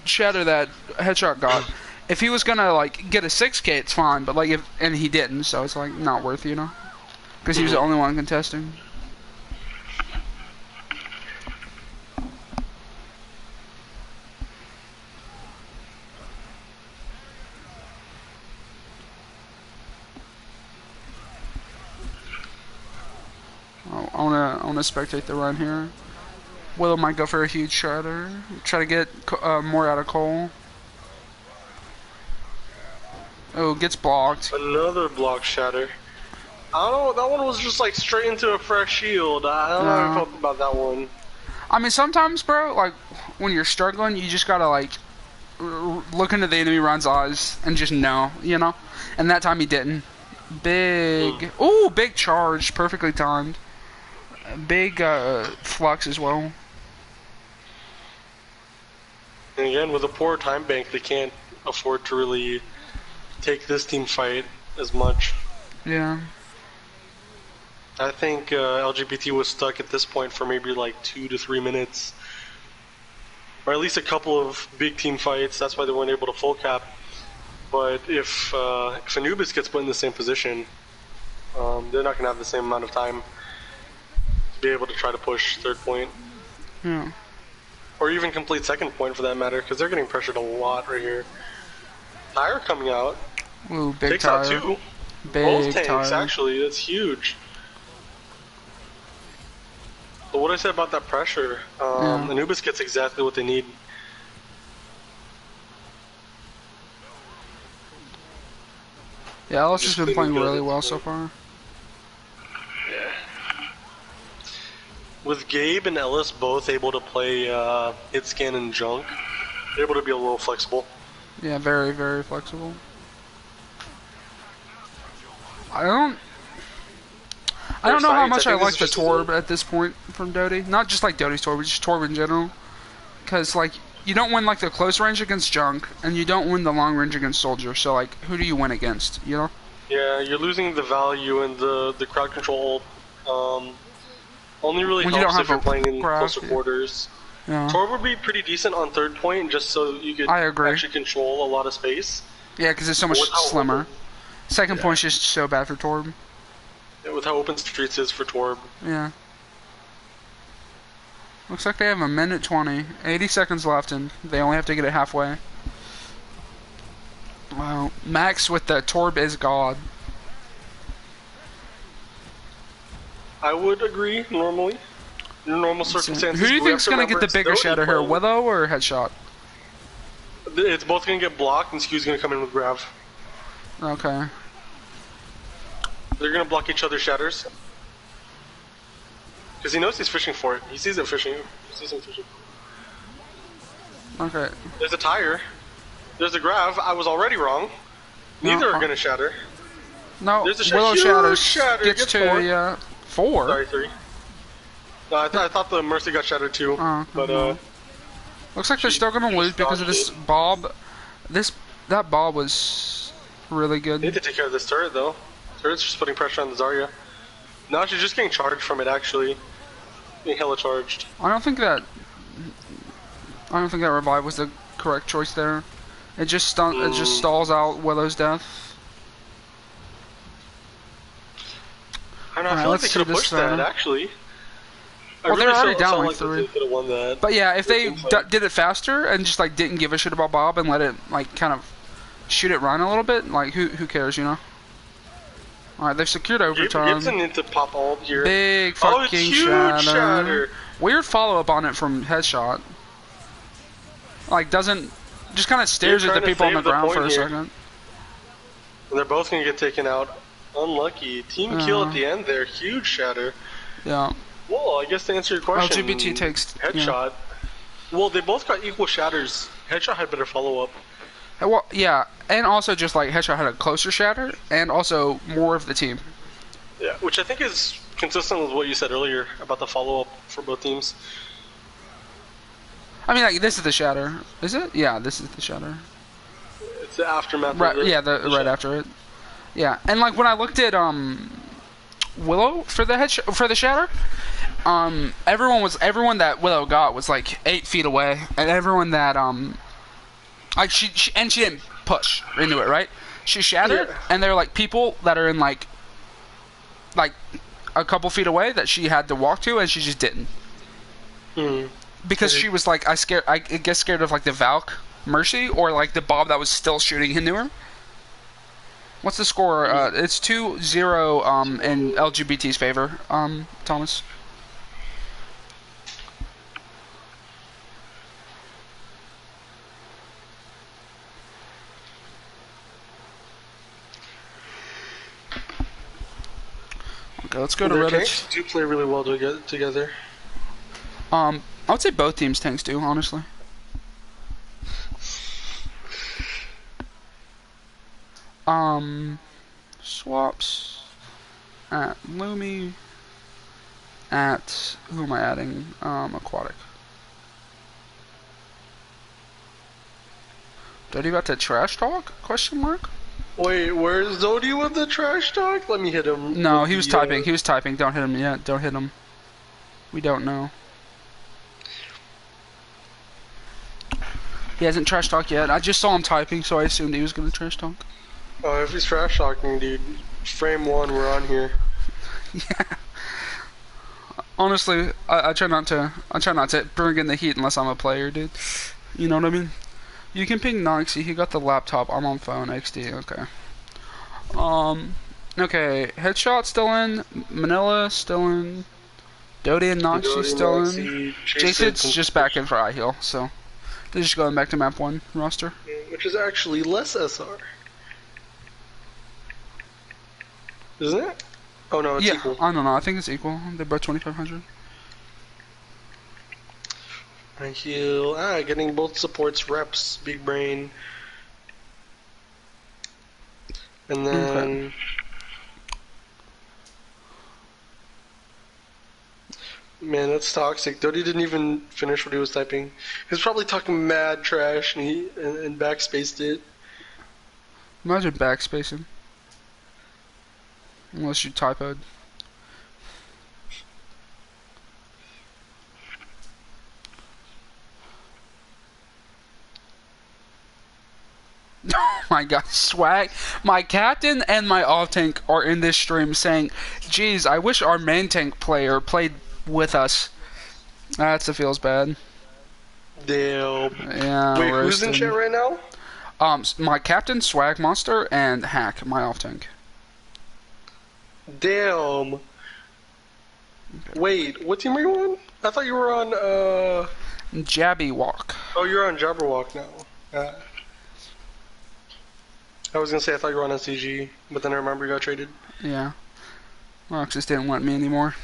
shatter that headshot got, if he was gonna like get a 6K, it's fine. But like and he didn't, so it's like not worth, you know? Because he was the only one contesting. I wanna spectate the run here. Willow might go for a huge shatter. Try to get more out of Cole. Oh, gets blocked. Another block shatter. I don't know, that one was just like straight into a fresh shield. I don't know how I felt about that one. I mean, sometimes, bro, like, when you're struggling, you just gotta, like, look into the enemy run's eyes and just know, you know? And that time he didn't. Big... Ooh, big charge. Perfectly timed. Big flux as well. And again, with a poor time bank, they can't afford to really take this team fight as much. Yeah. I think LGBT was stuck at this point for maybe like 2 to 3 minutes. Or at least a couple of big team fights, that's why they weren't able to full cap. But if Anubis gets put in the same position, they're not going to have the same amount of time to be able to try to push third point. Yeah. or even complete second point for that matter, because they're getting pressured a lot right here. Tire coming out. Ooh, big Takes tire. out two. Big Both tanks, tire. actually. That's huge. But what I said about that pressure, Anubis gets exactly what they need. Yeah, Ellis has been playing really well so far. Yeah. With Gabe and Ellis both able to play hit scan and junk, they're able to be a little flexible. Yeah, very, very flexible. I don't know how much I like the Torb at this point from Doty. Not just like Doty's Torb, but just Torb in general. Because, like, you don't win, like, the close range against Junk, and you don't win the long range against Soldier. So, like, who do you win against, you know? Yeah, you're losing the value and the crowd control. Only really When you helps don't if you're have playing in graph, closer quarters. Yeah. Torb would be pretty decent on third point, just so you could I agree. actually control a lot of space. Yeah, because it's so much slimmer. Second point's just so bad for Torb. Yeah, with how open Streets is for Torb. Yeah. Looks like they have a minute 20. 80 seconds left, and they only have to get it halfway. Wow. Max with the Torb is God. I would agree, normally. In normal circumstances. Who do you think's going to get the bigger shatter here, Willow or Headshot? It's both going to get blocked, and Skew's going to come in with Grav. Okay. They're going to block each other's shatters. Because he knows he's fishing for it. He sees it fishing. He sees him fishing. Okay. There's a tire. There's a Grav. I was already wrong. Neither are going to shatter. No, There's a Willow huge shatters. Gets two, four. yeah. 4? Sorry, 3. No, I thought the Mercy got shattered too. But looks like they're still going to lose because of this Bob. That Bob was really good. They need to take care of this turret though. Turret's just putting pressure on the Zarya. No, she's just getting charged from it actually. Being hella charged. I don't think that revive was the correct choice there. It just stalls out Willow's death. I don't know, I feel like they could have pushed that actually. Well, they're already down like like 3. They could have won that. But yeah, if they did it faster and just like didn't give a shit about Bob and let it like kind of shoot it run a little bit, like who cares, you know? All right, they've secured overtime. Gibson need to pop all here. Big fucking huge shatter. Weird follow up on it from Headshot. Like doesn't just kind of stares at the people on the ground for a second. And they're both gonna get taken out. Unlucky. Team kill at the end there. Huge shatter. Yeah. Well, I guess to answer your question, LGBTea takes Headshot. Yeah. Well, they both got equal shatters. Headshot had better follow up. Well, yeah, and also just like Headshot had a closer shatter, and also more of the team. Yeah, which I think is consistent with what you said earlier about the follow up for both teams. I mean, like this is the shatter, is it? Yeah, this is the shatter. It's the aftermath. Right, of the, yeah, right after it. Yeah, and like when I looked at Willow for the shatter, everyone that Willow got was like 8 feet away, and everyone that like she didn't push into it, right? She shattered, and there were like people that are in like a couple feet away that she had to walk to, and she just didn't. Because she was like, I guess scared of like the Valk Mercy or like the Bob that was still shooting into her. What's the score? It's 2-0 in LGBT's favor, Thomas. Okay, let's go to Reddit. Tanks do play really well together. I would say both teams' tanks do, honestly. Swaps at Lumi at who am I adding? Aquatic. Did about to trash talk? Question mark. Wait, where's Zodi with the trash talk? Let me hit him. No, he was typing. He was typing. Don't hit him yet. Don't hit him. We don't know. He hasn't trash talked yet. I just saw him typing, so I assumed he was going to trash talk. Oh, if he's trash talking, dude, frame 1, we're on here. Yeah. Honestly, I try not to. I try not to bring in the heat unless I'm a player, dude. You know what I mean? You can ping Noxie. He got the laptop. I'm on phone. XD. Okay. Um. Okay. Headshot still in. Manila still in. Dodie and Noxie Doty, still in. Moxie, Jason's and just back in for eye heal, so they're just going back to map 1 roster. which is actually less SR, isn't it? Oh no, it's Yeah, equal. I don't know. I think it's equal. They're both 2,500. I heal. Getting both supports reps, big brain, and then. Okay. Man, that's toxic. Doty didn't even finish what he was typing. He was probably talking mad trash and he and backspaced it. Imagine backspacing. Unless you typoed. Oh my god, swag. My captain and my off tank are in this stream saying, geez, I wish our main tank player played with us. That feels bad. Damn. Yeah, Wait, who's roasted. in chat right now? My captain, Swag Monster, and Hack, my off tank. Damn. Okay. Wait, what team are you on? I thought you were on, Jabby Walk. Oh, you're on Jabberwock now. I was gonna say I thought you were on SCG, but then I remember you got traded. Yeah. Roxas didn't want me anymore.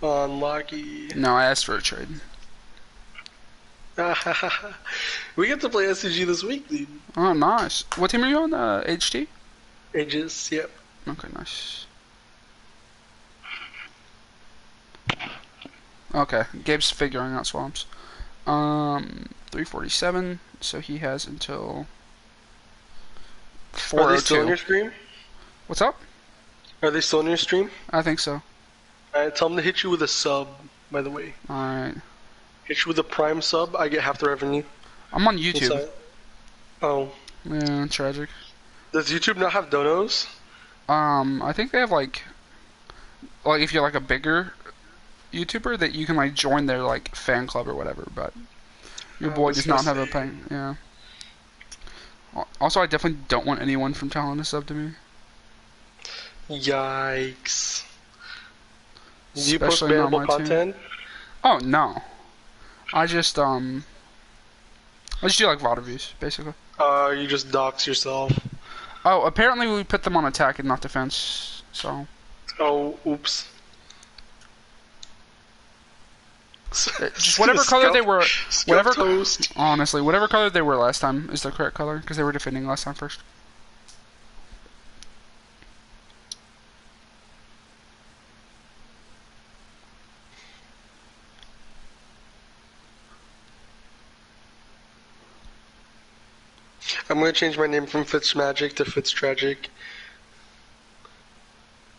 Unlucky. No, I asked for a trade. We get to play SCG this week, dude. Oh, nice. What team are you on? HT? Aegis, yep. Okay, nice. Okay, Gabe's figuring out swamps. 347, so he has until 402. Are they still on your stream? What's up? Are they still on your stream? I think so. Alright, tell them to hit you with a sub, by the way. Alright. Hit you with a prime sub, I get half the revenue. I'm on YouTube. Inside. Oh. Yeah, tragic. Does YouTube not have donos? I think they have like if you're like a bigger YouTuber that you can like join their like fan club or whatever, but your boy does not have a pay. Yeah. Also, I definitely don't want anyone from Talon to sub to me. Yikes. Do you post Especially not bannable my content? team. Oh no. I just do like VOD reviews, basically. You just dox yourself. Oh, apparently we put them on attack and not defense, so. Oh, oops. Just whatever color they were, whatever. Toast. Honestly, whatever color they were last time is the correct color because they were defending last time first. I'm gonna change my name from Fitzmagic to Fitztragic.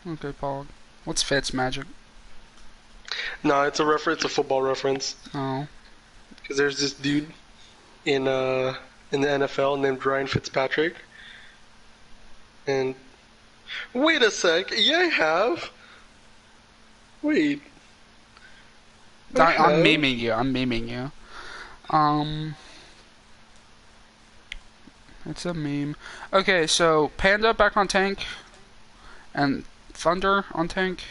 Okay, Paul. What's Fitz Magic? No, it's a reference, it's a football reference. Oh. Because there's this dude in the NFL named Ryan Fitzpatrick. And wait a sec, yeah, I have. Wait. I'm memeing you. I'm memeing you. It's a meme. Okay, so Panda back on tank, and Thunder on tank.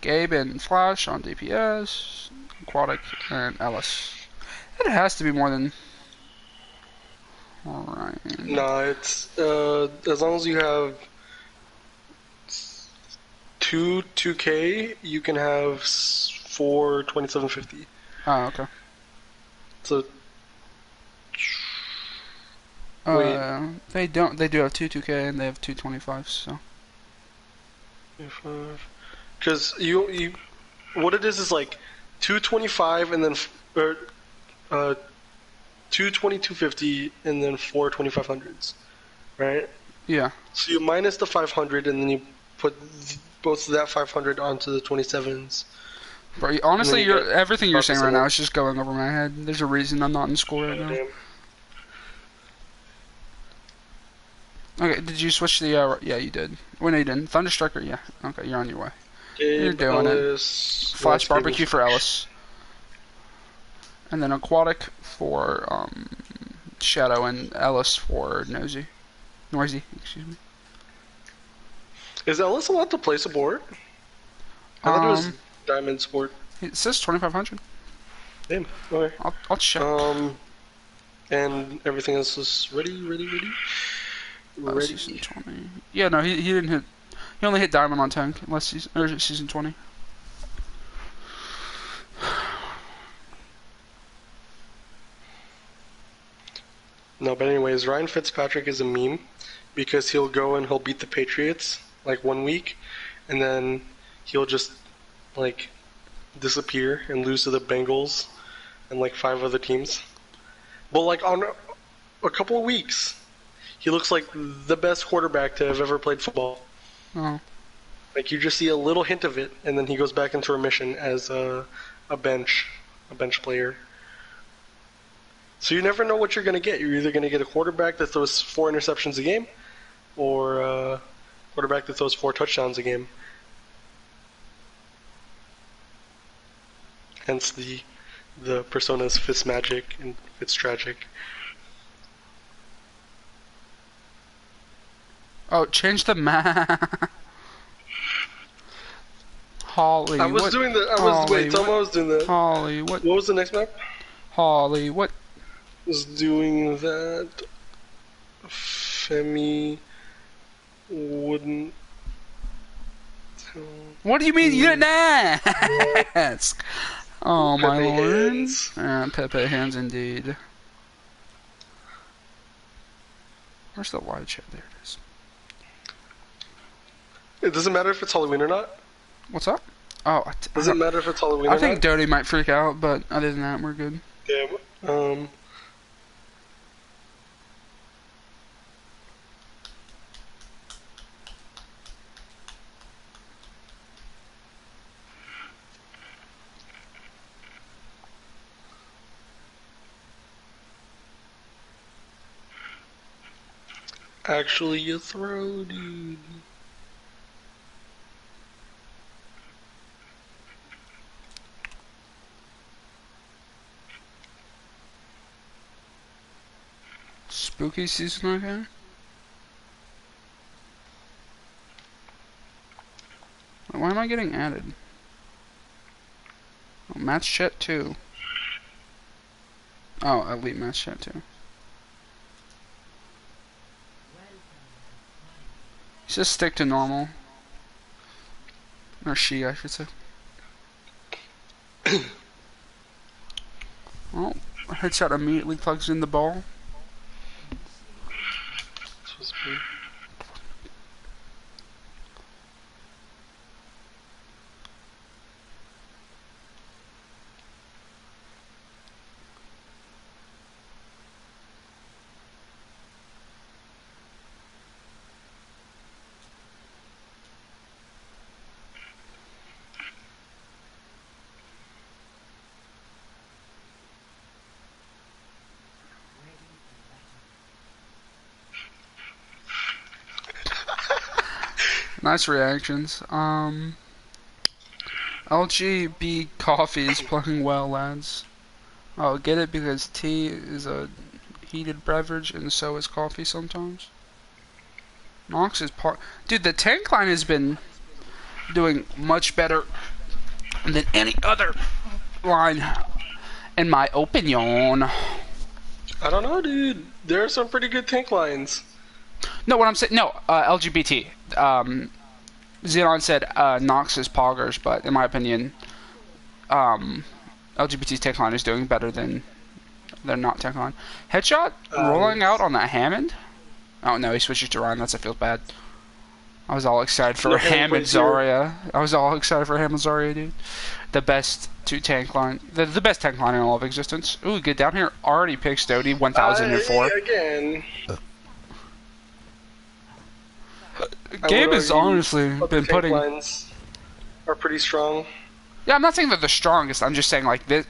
Gabe and Flash on DPS. Aquatic and Ellis. It has to be more than. Alright. No, it's as long as you have two 2K, you can have 4 2750. Oh, okay. So wait. They don't. They do have two 2K and they have two 25s. So. Because you, what it is like 225 and then two 2250 and then 4 2500s, right? Yeah. So you minus the 500 and then you put both of that 500 onto the 27s. Bro, honestly, everything you're saying right now is just going over my head. There's a reason I'm not in school right now. Damn. Okay, did you switch the, yeah, you did. Wait, no, you didn't. Thunderstriker, yeah. Okay, you're on your way. You're Gabe, doing it. Ellis. Flash barbecue for Ellis. And then aquatic for Shadow and Ellis for Noisy. Excuse me. Is Ellis allowed to place a board? I thought it was Diamond Sport. It says 2,500. Damn. Okay. I'll check. And everything else is ready. Season 20. Yeah, no, he didn't hit. He only hit Diamond on tank, unless season 20. No, but anyways, Ryan Fitzpatrick is a meme because he'll go and he'll beat the Patriots like 1 week, and then he'll just like disappear and lose to the Bengals and like 5 other teams. But like on a couple of weeks, he looks like the best quarterback to have ever played football. Oh. Like you just see a little hint of it, and then he goes back into remission as a bench player. So you never know what you're going to get. You're either going to get a quarterback that throws 4 interceptions a game, or a quarterback that throws 4 touchdowns a game. Hence the personas Fitzmagic and Fitztragic. Oh, change the map. Holly. I was doing that. I was doing that. Holly, what? What was the next map? Holly, what? Was doing that. Femi wouldn't tell. What do you mean you didn't ask? Oh my Pepe lord. hands. Pepe hands indeed. Where's the wide chat? There it is. It doesn't matter if it's Halloween or not. What's up? Oh, Does it matter if it's Halloween or not? I think Doty might freak out, but other than that, we're good. Yeah. Actually, a throw, dude. Spooky season, okay? Why am I getting added? Oh, match chat 2. Oh, elite match chat 2. Just stick to normal. Or she, I should say. Well, headshot immediately plugs in the ball. Nice reactions. LGB coffee is playing well, lads. Oh, get it? Because tea is a heated beverage, and so is coffee sometimes. Nox is part. Dude, the tank line has been doing much better than any other line, in my opinion. I don't know, dude. There are some pretty good tank lines. No, what I'm saying, no, LGBT. Xenon said Nox is poggers, but in my opinion, LGBT's tank line is doing better than their not tank line. Headshot rolling out on that Hammond. Oh no, he switches to Ryan. That feels bad. I was all excited for Hammond Zarya. Dude. The best tank line, the best tank line in all of existence. Ooh, get down here. Already picks Doty 1004. Again. Gabe has honestly been putting. Lines are pretty strong. Yeah, I'm not saying they're the strongest. I'm just saying like this.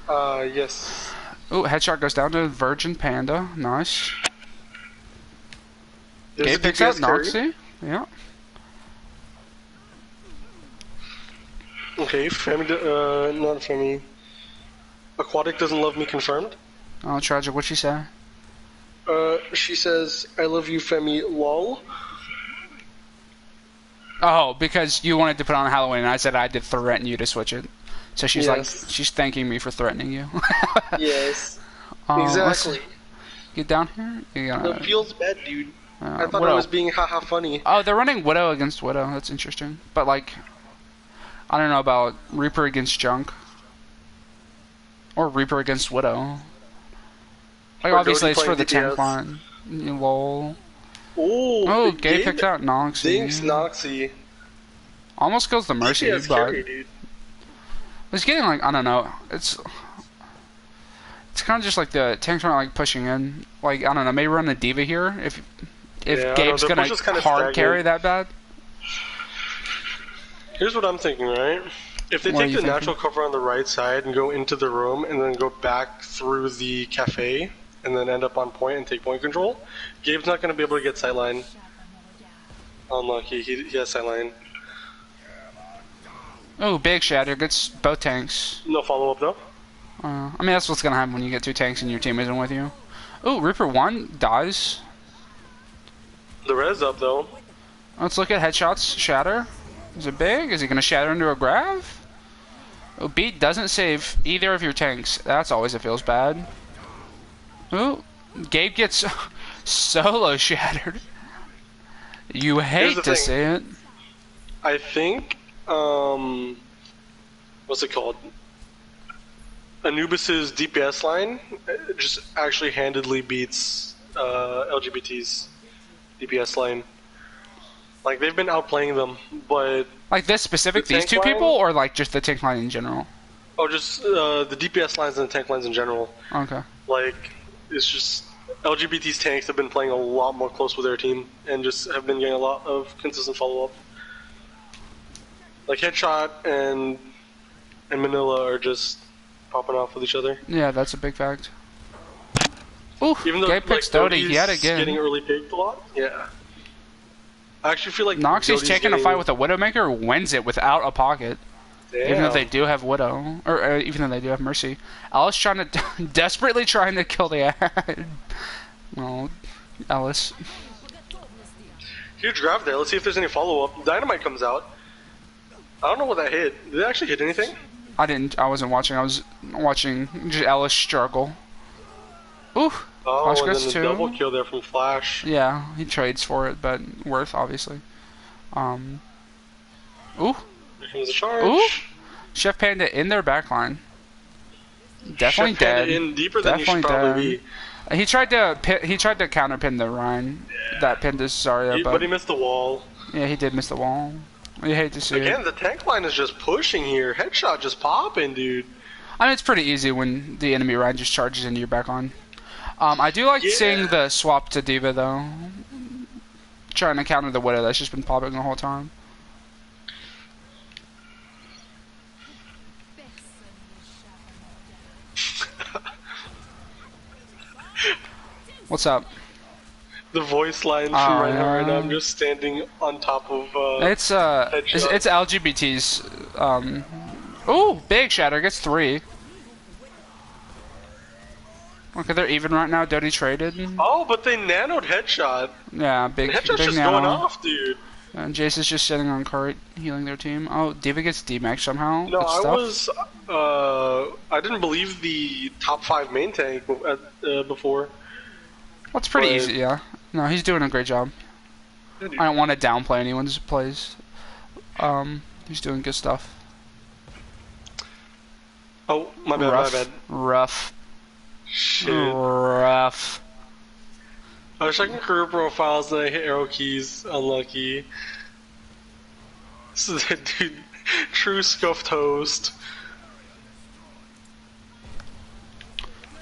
Yes. Ooh, headshot goes down to Virgin Panda. Nice. Gabe picks out Noxy. Yeah. Okay, not Femi. Aquatic doesn't love me confirmed. Oh, tragic. What'd she say? She says, I love you, Femi, lol. Oh, because you wanted to put on Halloween, and I said I did threaten you to switch it. So she's like, she's thanking me for threatening you. Yes. Let's Exactly. get down here. It feels bad, dude. I thought Widow. I was being haha funny. Oh, they're running Widow against Widow. That's interesting. But, like, I don't know about Reaper against Junk. Or Reaper against Widow. Like, Or obviously Dodie it's for the playing tank line. Lol. Oh, Gay picked out Noxy. Thanks, Noxy. Almost kills the Mercy, DPS but carry, dude. it's getting, like, I don't know. It's kind of just like the tanks aren't, like, pushing in. Like, I don't know, maybe run a D.Va here if Gabe's gonna hard carry that bad. Here's what I'm thinking, right? If they take the natural cover on the right side and go into the room and then go back through the cafe and then end up on point and take point control, Gabe's not going to be able to get sightline. Unlucky, he has sightline. Oh, big shatter gets both tanks. No follow up though. I mean, that's what's gonna happen when you get two tanks and your team isn't with you. Oh, Reaper 1 dies. The res up though. Let's look at headshots. Shatter. Is it big? Is he gonna shatter into a grav? Oh, Beat doesn't save either of your tanks. That's always it feels bad. Oh, Gabe gets solo shattered. You hate to see it. I think, what's it called? Anubis's DPS line just actually handedly beats LGBT's DPS line. Like, they've been outplaying them, but... Like this specific, these two people, or like just the tank line in general? Oh, just the DPS lines and the tank lines in general. Okay. Like, it's just... LGBT's tanks have been playing a lot more close with their team, and just have been getting a lot of consistent follow-up. Like, Headshot and Manila are just popping off with each other. Yeah, that's a big fact. Ooh, even though Gabe picks Dodie yet again. Getting early picked a lot. Yeah. I actually feel like Noxy's taking a fight with a Widowmaker, wins it without a pocket. Damn. Even though they do have Widow, or even though they do have Mercy. Alice trying to desperately trying to kill the ad. Well, Alice. Huge grab there. Let's see if there's any follow-up. Dynamite comes out. I don't know what that hit. Did it actually hit anything? I wasn't watching. I was watching just Alice struggle. Ooh. Oh, Flash and then goes the two. double kill there from Flash. Yeah, he trades for it, but worth obviously. Ooh. Here comes the charge. Ooh. Chef Panda in their backline. Definitely Chef dead. Panda in deeper than Definitely you should probably be. He tried to counter pin the Rhine. Yeah. That pinned his Zarya, but he missed the wall. Yeah, he did miss the wall. You hate to see it. Again, the tank line is just pushing here. Headshot just popping, dude. I mean, it's pretty easy when the enemy Rhine just charges into your backline. I do like seeing the swap to D.Va though. Trying to counter the Widow that's just been popping the whole time. What's up? The voice line from Reinhardt, and I'm just standing on top of it's LGBT's ooh, big shatter gets 3. Okay, they're even right now. Dodie traded. Oh, but they nanoed Headshot. Yeah, big Headshot's big just nano. going off, dude. And Jace is just sitting on cart, healing their team. Oh, D.Va gets D-Max somehow. No, I didn't believe the top 5 main tank before. That's pretty easy, yeah. No, he's doing a great job. I don't want to downplay anyone's plays. He's doing good stuff. Oh, my bad, rough, my bad. Rough. Shit. Rough. I was checking career profiles and I hit arrow keys. Unlucky. This is a dude. True scuffed host.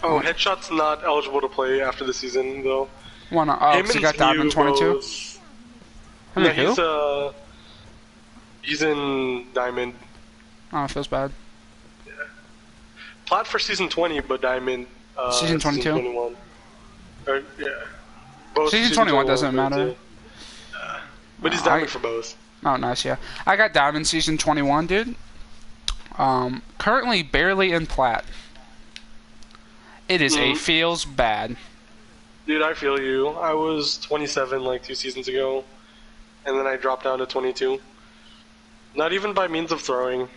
Oh, Headshot's not eligible to play after the season, though. Why not? Oh, because he got Diamond 22? No, he's in Diamond. Oh, it feels bad. Yeah. Plat for season 20, but Diamond season 22? Season 21. Or, yeah. Both season 21 doesn't matter. But he's Diamond for both. Oh, nice, yeah. I got Diamond season 21, dude. Currently barely in plat. It is a Mhm. feels bad. Dude, I feel you. I was 27 like 2 seasons ago, and then I dropped down to 22. Not even by means of throwing.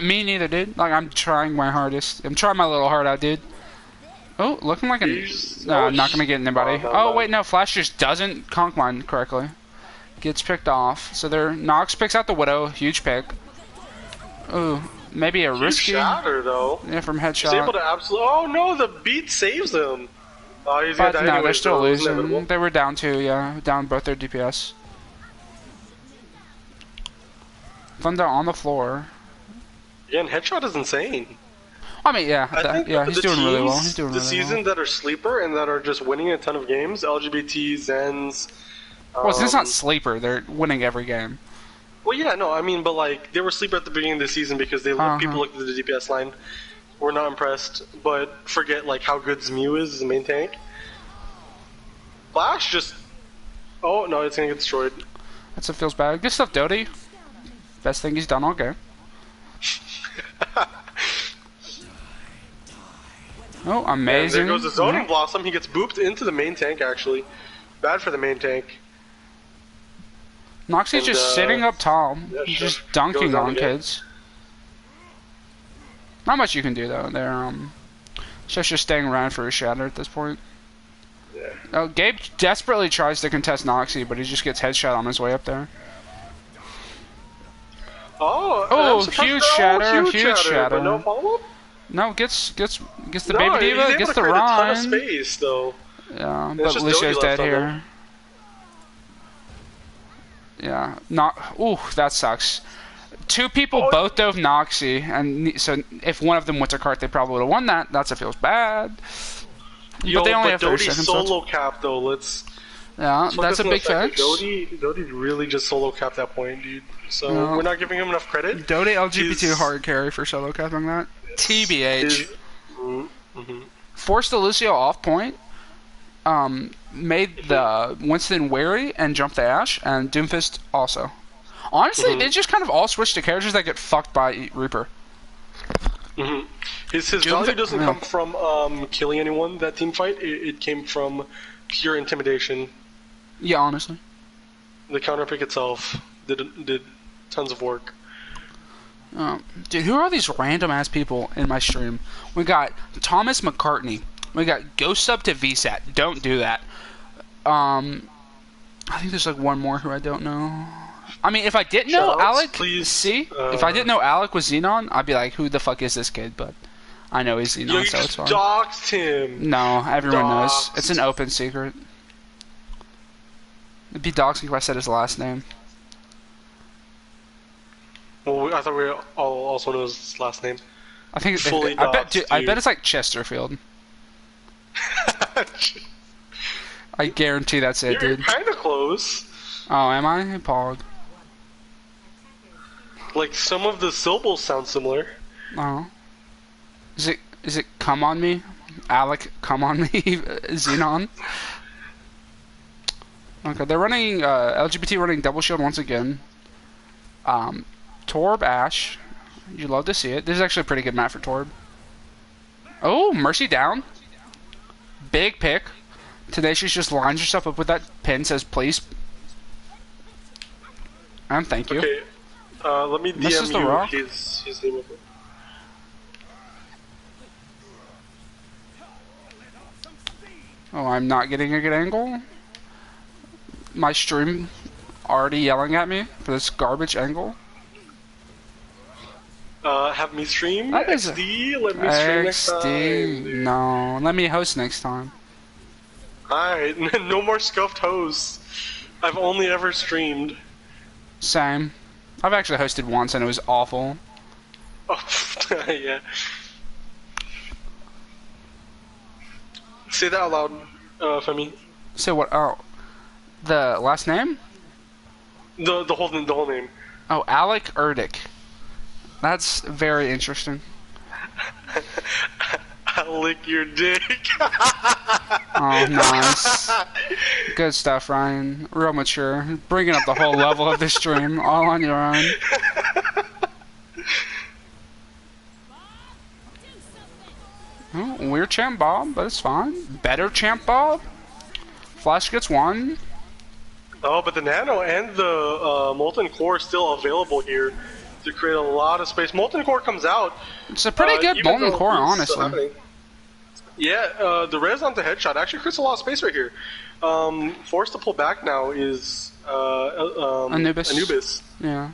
Me neither, dude. Like, I'm trying my hardest. I'm trying my little heart out, dude. Oh, looking like an... No, I'm not going to get anybody. Oh, no, Oh, no. wait, no. Flash just doesn't conk mine correctly. Gets picked off. So there, Nox picks out the Widow. Huge pick. Ooh, maybe a Huge risky... shatter, though. Yeah, from He's able headshot. to absolutely... Oh, no, the beat saves him. Oh, he's gonna But die no, they're anyways, still though. Isn't that losing. notable? They were down 2, yeah. Down both their DPS. Thunder on the floor. Again, headshot is insane. I mean, yeah, I think yeah, he's the doing really well. teams He's doing this really well. season that are sleeper and that are just winning a ton of games, LGBT, Zens. Well, it's not sleeper. They're winning every game. Well, yeah, no, I mean, but like they were sleeper at the beginning of the season because they people looked at the DPS line, were not impressed, but forget like how good Zmew is as a main tank. Flash just, oh no, it's gonna get destroyed. That's what feels bad. Good stuff, Doty. Best thing he's done all game. Oh, amazing. And there goes the zoning blossom. He gets booped into the main tank. Actually, bad for the main tank. Noxie's just sitting up tall, yeah, just sure. dunking Goes on on again. kids. Not much you can do though. They're just staying around for a shatter at this point. Yeah. Oh, Gabe desperately tries to contest Noxie, but he just gets headshot on his way up there. Oh, huge shatter, huge shatter. But no follow up. No, gets the No, baby he's diva, able gets to the create a ton of run. space, though. Yeah, It's but just Lucio's Doty dead left on here. them. Yeah, not. Ooh, that sucks. 2 people both dove Noxie, and so if one of them went to cart, they probably would have won that. That's what feels bad. But they only have 30 Doty's seconds. So solo cap though. Let's. yeah, that's a big fetch. Doty really just solo capped that point, dude. So Yeah. we're not giving him enough credit. Doty LGBT His- hard carry for solo capping that. TBH. Mm-hmm. Forced the Lucio off point. Made the Winston wary and jumped the Ashe, and Doomfist also. Honestly, they just kind of all switch to characters that get fucked by Reaper. Mm-hmm. His value doesn't come from killing anyone that team fight. It came from pure intimidation. Yeah, honestly. The counter pick itself did tons of work. Dude, who are these random ass people in my stream? We got Thomas McCartney. We got Ghost Sub to VSAT. Don't do that. I think there's like one more who I don't know. I mean, if I didn't know Shoutouts, Alec, please. if I didn't know Alec was Xenon, I'd be like, who the fuck is this kid? But I know he's Xenon, Yo, you so it's just fine. doxed him. No, everyone knows. Doxed. It's an open secret. It'd be doxing if I said his last name. Well, I thought we all also know his last name. I think Fully I bet. doxed, Dude, I dude. bet it's like Chesterfield. I guarantee that's it, You're dude. kind of close. Oh, am I? Pog. Like some of the syllables sound similar. Oh. Is it come on me? Alec, come on me? Xenon? Okay, they're running, LGBT running double shield once again. Torb, Ashe. You love to see it. This is actually a pretty good map for Torb. Oh, Mercy down. Big pick. Tenacious just lines herself up with that pin, says please. And thank you. Okay, let me Misses DM the you rock. his name. Oh, I'm not getting a good angle. My stream already yelling at me for this garbage angle. Have me stream That is XD. Let me stream next time. XD. No, let me host next time. Alright, no more scuffed hosts. I've only ever streamed. Same. I've actually hosted once and it was awful. Oh, yeah. Say that out loud, Femi. So what? Oh, the last name? The whole name. Oh, Alec Erdick. That's very interesting. I'll lick your dick. Oh, nice. Good stuff, Ryan. Real mature. Bringing up the whole level of the stream, all on your own. Weird Champ Bob, but it's fine. Better Champ Bob. Flash gets one. Oh, but the Nano and the Molten Core are still available here to create a lot of space. Molten Core comes out. It's a pretty good Molten Core, honestly. Yeah, the res onto headshot actually creates a lot of space right here. Forced to pull back now is Anubis. Yeah.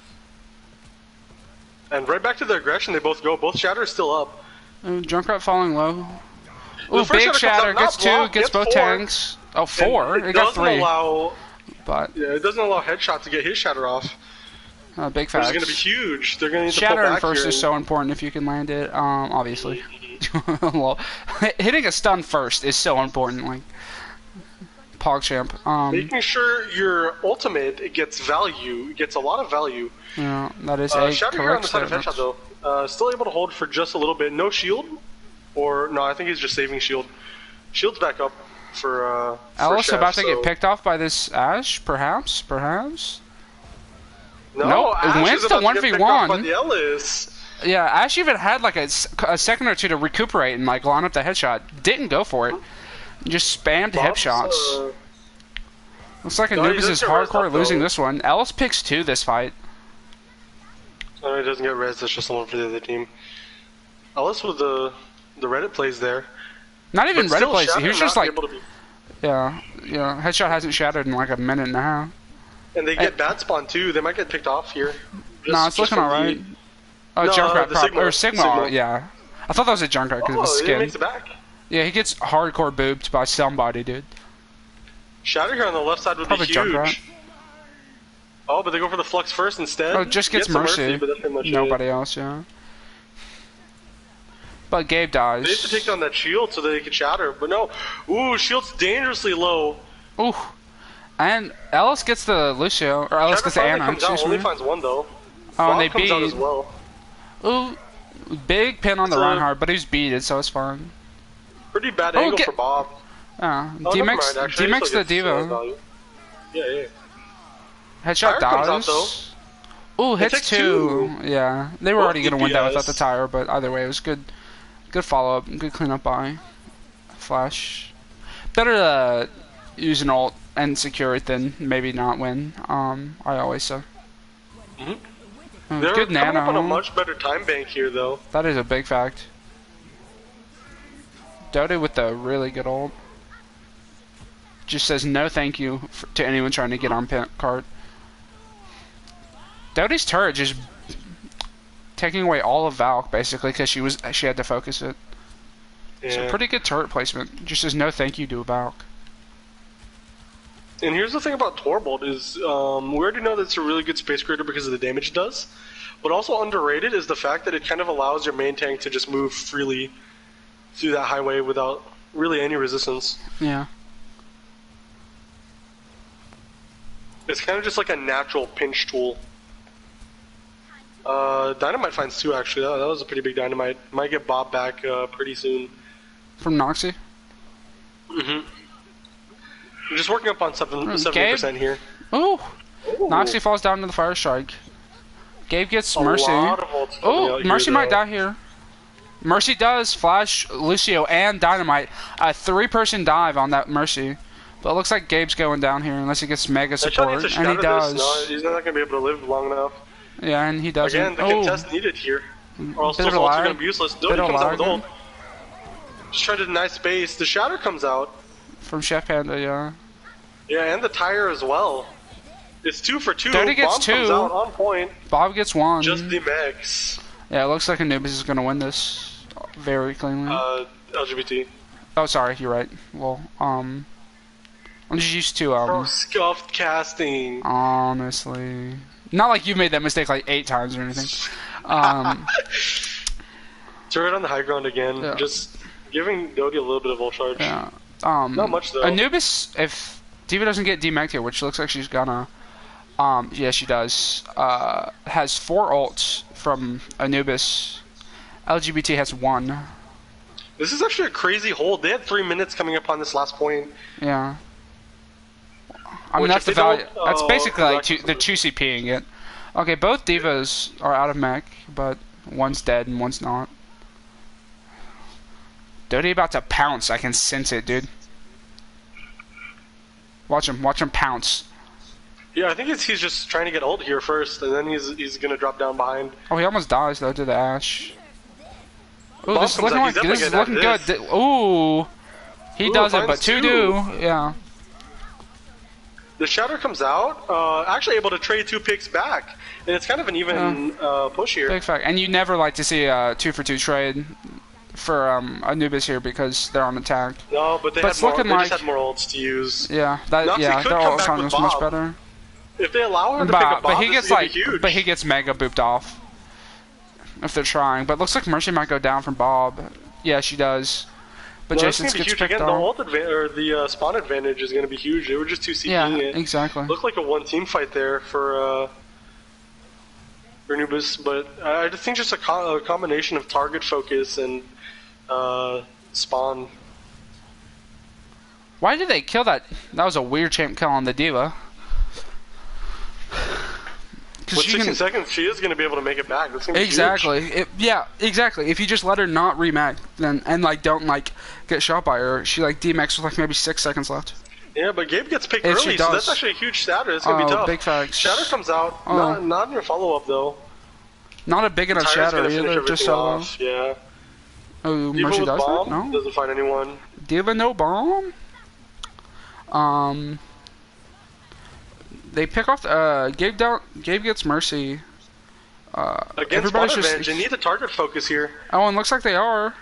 And right back to the aggression they both go. Both Shatter is still up. Junkrat falling low. Ooh, big Shatter gets two, gets both tanks. Oh, four? It got three. But yeah, it doesn't allow Headshot to get his Shatter off. Big facts. Which is going to be huge. They're going to need to pull Shatter in back first here. is so important if you can land it, obviously. Well, hitting a stun first is so important, like PogChamp. Making sure your ultimate gets value, gets a lot of value. Yeah, that is a Shatter here on the side of Headshot though. Still able to hold for just a little bit. No shield, or no, I think he's just saving shield. Shield's back up for Alice Chef, about to get picked off by this Ashe, perhaps. No, nope, it wins the 1v1. Yeah, Ashe even had like a second or two to recuperate and like line up the headshot. Didn't go for it. Just spammed hip shots. Looks like Anubis is hardcore losing this one. Ellis picks two this fight. Oh, he doesn't get res, that's just someone for the other team. Ellis with the Reddit plays there. Not even Reddit plays, he was just like... Yeah, Headshot hasn't shattered in like a minute and a half. And they get bad spawn too, they might get picked off here. Nah, it's looking alright. Oh, no, Junkrat, or Sigma, yeah. I thought that was a Junkrat because it was skin. He makes it back. Yeah, he gets hardcore booped by somebody, dude. Shatter here on the left side would probably be huge. Junkrat. Oh, but they go for the Flux first instead. Oh, just gets Mercy. But that's pretty much nobody else, yeah. But Gabe dies. They have to take down that shield so that they can shatter, but no. Ooh, shield's dangerously low. Ooh. And Ellis gets the Lucio, or Ellis gets the Ana. Only finds one though. Oh, and they beat. As well. Ooh, big pin on the Reinhardt, but he's beated, so it's fine. Pretty bad angle for Bob. D-Mix the Diva. Yeah. Headshot dies. Ooh, hits two. Yeah, they were already gonna win that without the tire, but either way, it was good. Good follow-up, good cleanup by Flash. Better to use an ult and secure it than maybe not win. I always say. They're good coming Nano. up on a much better time bank here, though. That is a big fact. Dota with the really good ult. Just says no thank you to anyone trying to get on cart. Doty's turret just taking away all of Valk basically because she had to focus it. Yeah. So pretty good turret placement. Just says no thank you to Valk. And here's the thing about Torbolt is we already know that it's a really good space creator because of the damage it does, but also underrated is the fact that it kind of allows your main tank to just move freely through that highway without really any resistance. Yeah. It's kind of just like a natural pinch tool. Dynamite finds two actually. That was a pretty big dynamite. Might get Bob back pretty soon. From Noxy? We're just working up on 70% here. Ooh! Noxy falls down to the fire strike. Gabe gets Mercy. Oh, Mercy might die here. Mercy does Flash, Lucio, and Dynamite. A 3-person dive on that Mercy. But it looks like Gabe's going down here unless he gets mega support, and he does. No, he's not going to be able to live long enough. Yeah, and he doesn't. Again, the contest needed here. Or else those ults are going to be useless. Doty comes out with ult. Just trying to deny space. The Shatter comes out. From Chef Panda, yeah. Yeah, and the tire as well. It's 2 for 2. Doty gets Bob 2. Comes out on point. Bob gets 1. Just the max. Yeah, it looks like Anubis is going to win this very cleanly. LGBT. Oh, sorry, you're right. Well, I'm just used to scuffed casting. Honestly, not like you've made that mistake like 8 times or anything. Turret on the high ground again. Yeah. Just giving Doty a little bit of ult charge. Yeah. Not much though. Anubis, if Diva doesn't get demacked here, which looks like she's gonna, yeah, she does. Has 4 ults from Anubis. LGBT has 1. This is actually a crazy hold. They had 3 minutes coming up on this last point. Yeah. I mean, that's the value. That's basically like they're 2CPing it. Okay, both divas are out of mech, but one's dead and one's not. Dodie about to pounce. I can sense it, dude. Watch him pounce. Yeah, I think he's just trying to get ult here first, and then he's gonna drop down behind. Oh, he almost dies though to the Ash. Ooh, Bomb this is comes looking out, like he's this is definitely looking gonna good. have Ooh, he Ooh, does it, finds but two two. do. Yeah. The Shatter comes out, actually able to trade 2 picks back, and it's kind of an even push here. Big fact. And you never like to see a 2-for-2 trade for Anubis here because they're on attack. No, but they But it's had more. looking They like just had more ults to use. yeah, Noxie yeah, could their come ult back time with is much Bob. better. If they allow her to pick up Bob, But he this gets is gonna like, be huge. but he gets mega booped off if they're trying. But it looks like Mercy might go down from Bob. Yeah, she does. But No, Jason it's gonna be gets huge picked again. The off. ult or the spawn advantage is gonna be huge. They were just 2 CPing Yeah, it. exactly. Looked like a 1-team fight there for Anubis, but I just think just a combination of target focus and spawn. Why did they kill that? That was a weird champ kill on the diva. With 16 seconds, she is going to be able to make it back. That's gonna be exactly. huge. Yeah, exactly. If you just let her not remag, then and like don't like get shot by her, she like DMX with like maybe 6 seconds left. Yeah, but Gabe gets picked If she early, so does. that's actually a huge shatter. It's going to be tough. Big facts. Shatter comes out, Oh. not in your follow-up though. Not a big enough Tyra's shatter gonna finish either. Just everything solo. off. Yeah. Oh, Diva Mercy with does bomb that? No. doesn't find anyone. Diva no bomb. They pick off Gabe down. Gabe gets Mercy. Against spawn advantage, you need the target focus here. Oh, and looks like they are.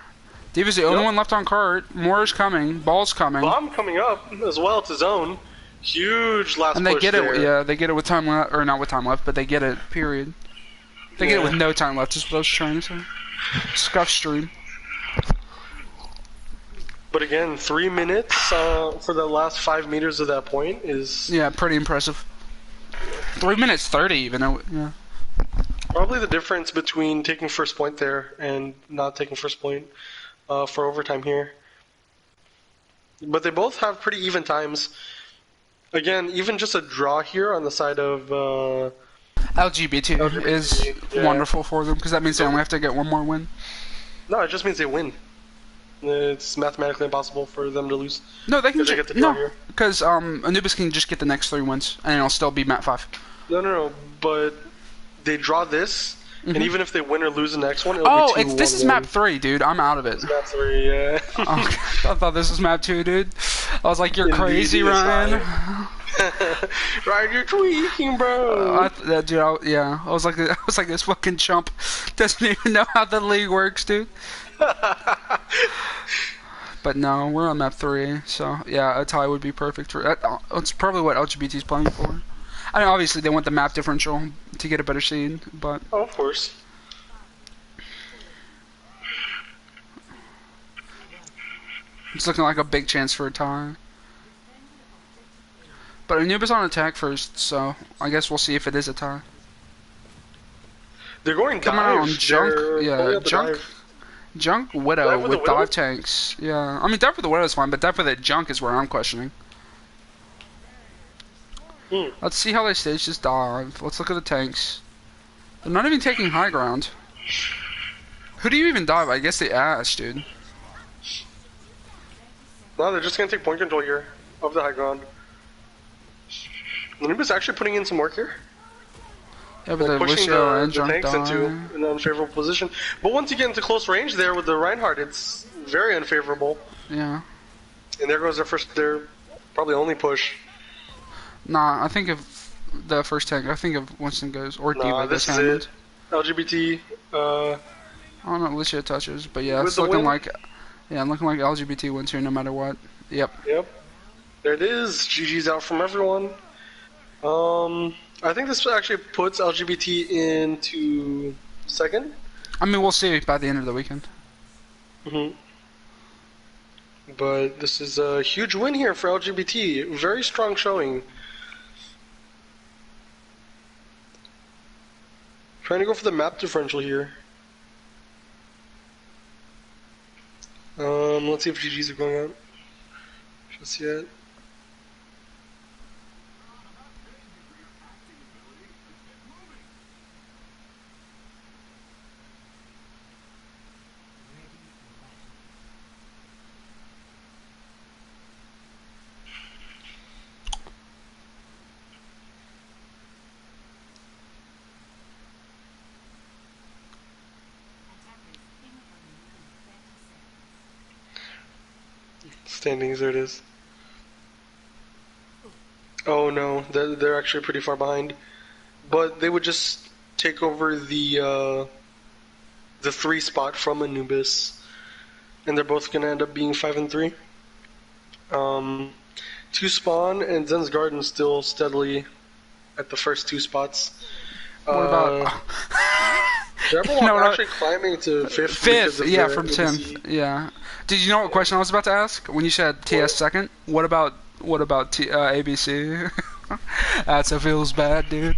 Diva's the only Yep. one left on cart. More is coming. Ball's coming. Bomb coming up as well to zone. Huge last And they push get there. it. Yeah, they get it with time left, or not with time left, but they get it. Period. They get it with no time left. Is what I was trying to say. Scuff stream. But again, 3 minutes for the last 5 meters of that point is Yeah, pretty impressive. 3 minutes 30, even though. Yeah. probably the difference between taking first point there and not taking first point for overtime here. But they both have pretty even times. Again, even just a draw here on the side of LGBT is yeah. wonderful for them because that means they only have to get one more win. No, it just means they win. It's mathematically impossible for them to lose. No, they can They get the draw here. because Anubis can just get the next 3 wins and it'll still be Mat 5. No, but they draw this, and even if they win or lose the next one, it'll Oh, be 2-1 this is win. map 3, dude. I'm out of it. Map 3, yeah. Okay. I thought this was map 2, dude. I was like, you're Indeed, crazy, it is Ryan. Ryan, you're tweaking, bro. Dude, I was like, this fucking chump doesn't even know how the league works, dude. But no, we're on map 3, so yeah, a tie would be perfect for. It's probably what LGBT's playing for. I mean, obviously they want the map differential to get a better seed, but Oh, of course. it's looking like a big chance for a tie. But Anubis on attack first, so I guess we'll see if it is a tie. They're going Coming out on dive. Junk, They're yeah, going up the Junk. dive. Junk Widow Dive with with the Widow? dive tanks. Yeah, I mean dive with the Widow is fine, but dive with the Junk is where I'm questioning. Let's see how they stage this dive. Let's look at the tanks. They're not even taking high ground. Who do you even dive? I guess the Ash, dude. No, they're just going to take point control here of the high ground. Anubis actually putting in some work here. Yeah, but the Pushing Lucio and the Junk tanks into dive. an unfavorable position. But once you get into close range there with the Reinhardt, it's very unfavorable. Yeah. And there goes their probably only push. Nah, I think if the first tank, I think if Winston goes, or Diva Nah, gets this is hammered. it. LGBT, I don't know, Lucio touches, but yeah, With it's the looking win? like, looking like LGBT wins here no matter what. Yep. Yep. There it is. GG's out from everyone. I think this actually puts LGBT into second. I mean, we'll see by the end of the weekend. But this is a huge win here for LGBT. Very strong showing. Trying to go for the map differential here. Let's see if GG's are going out. Just yet. Standings, there it is. Oh no, they're actually pretty far behind. But they would just take over the 3 spot from Anubis, and they're both gonna end up being 5 and 3. 2 spawn and Zen's Garden still steadily at the first 2 spots. What about? Jabberwock You know what actually climbing to 5th. Fifth, yeah, from ABC. 10th, yeah. Did you know what question I was about to ask when you said TS second? What about ABC? That feels bad, dude.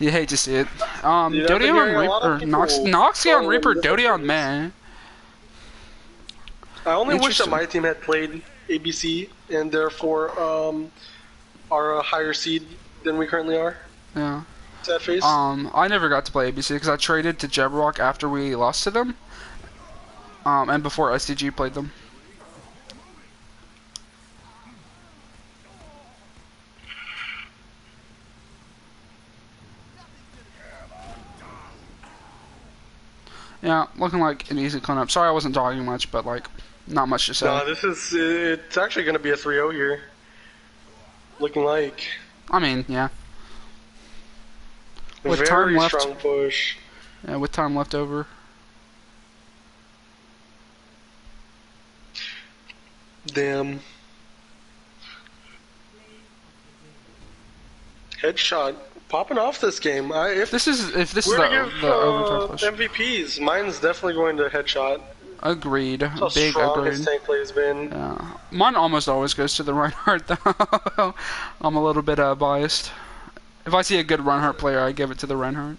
You hate to see it. Dude, I've been Doty on hearing a lot of Reaper, people Noxy on Reaper, calling Doty on different man. I only wish that Interesting. my team had played ABC and therefore are a higher seed than we currently are. Yeah. Sad face. I never got to play ABC because I traded to Jabberwock after we lost to them. And before SDG played them. Yeah, looking like an easy cleanup. Sorry I wasn't talking much, but like, not much to say. No, it's actually going to be a 3-0 here. Looking like. I mean, yeah. With Very time left. strong push. Yeah, with time left over. Damn. Headshot popping off this game. If This is we're the to give overtime push. MVPs, mine's definitely going to headshot. Agreed. That's how Big strong his agreed. tank play has been. Yeah. Mine almost always goes to the Reinhardt though. I'm a little bit biased. If I see a good Reinhardt player, I give it to the Reinhardt.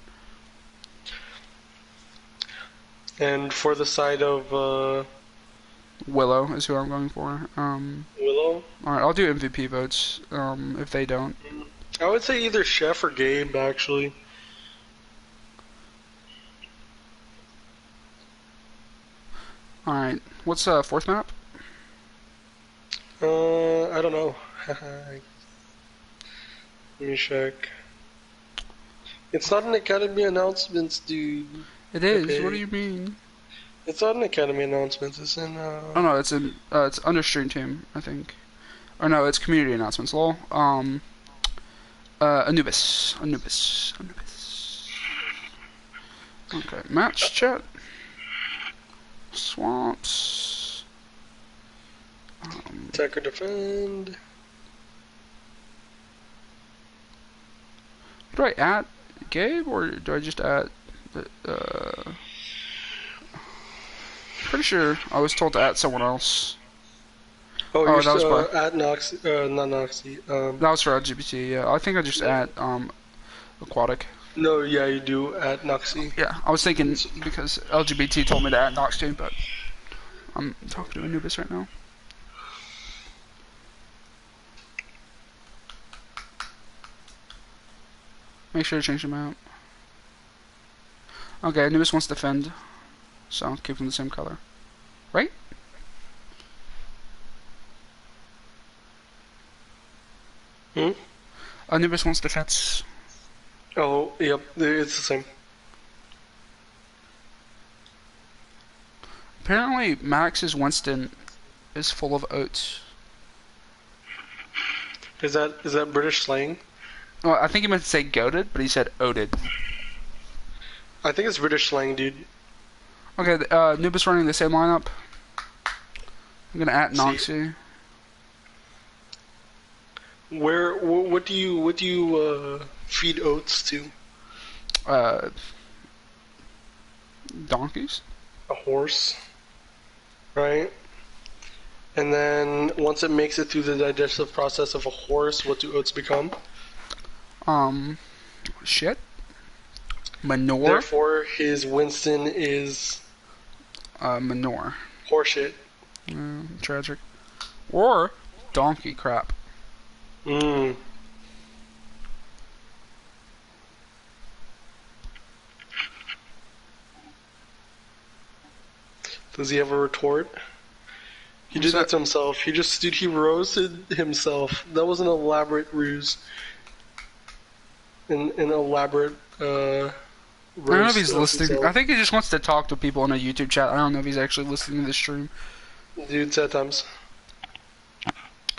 And for the side of Willow is who I'm going for. Willow, Alright, I'll do MVP votes. If they don't. I would say either Chef or Gabe, actually. Alright, what's fourth map? I don't know. Let me check. It's not an Academy announcements, dude. It is. Okay. What do you mean? It's not an Academy announcements. It's in. Oh no, it's in. It's under stream team, I think. Or no, it's community announcements. Lol. Anubis. Okay, match chat. Swamps. Attack or defend. Do I add Gabe or do I just add the? Pretty sure I was told to add someone else. Oh, Oh, you're that was still by- at Noxy, not Noxy. That was for LGBT. Yeah, I think I just add aquatic. No, yeah, you do at Noxy. Yeah, I was thinking because LGBT told me to add Nox too, but I'm talking to Anubis right now. Make sure to change them out. Okay, Anubis wants to defend, so I'll keep them the same color. Right? Anubis wants defense. Oh, yep, it's the same. Apparently, Max's Winston is full of oats. Is that British slang? Well, I think he meant to say goated, but he said oated. I think it's British slang, dude. Okay, Anubis running the same lineup. I'm gonna at Noxy. What do you feed oats to? Donkeys? A horse, right? And then once it makes it through the digestive process of a horse, what do oats become? Shit. Manure? Therefore, his Winston is Manure. horseshit. Tragic. Or donkey crap. Mm. Does he have a retort? He did that to himself. He roasted himself. That was an elaborate ruse. An elaborate roast. I don't know if he's of listening. himself. I think he just wants to talk to people in a YouTube chat. I don't know if he's actually listening to the stream. Dude, sad times.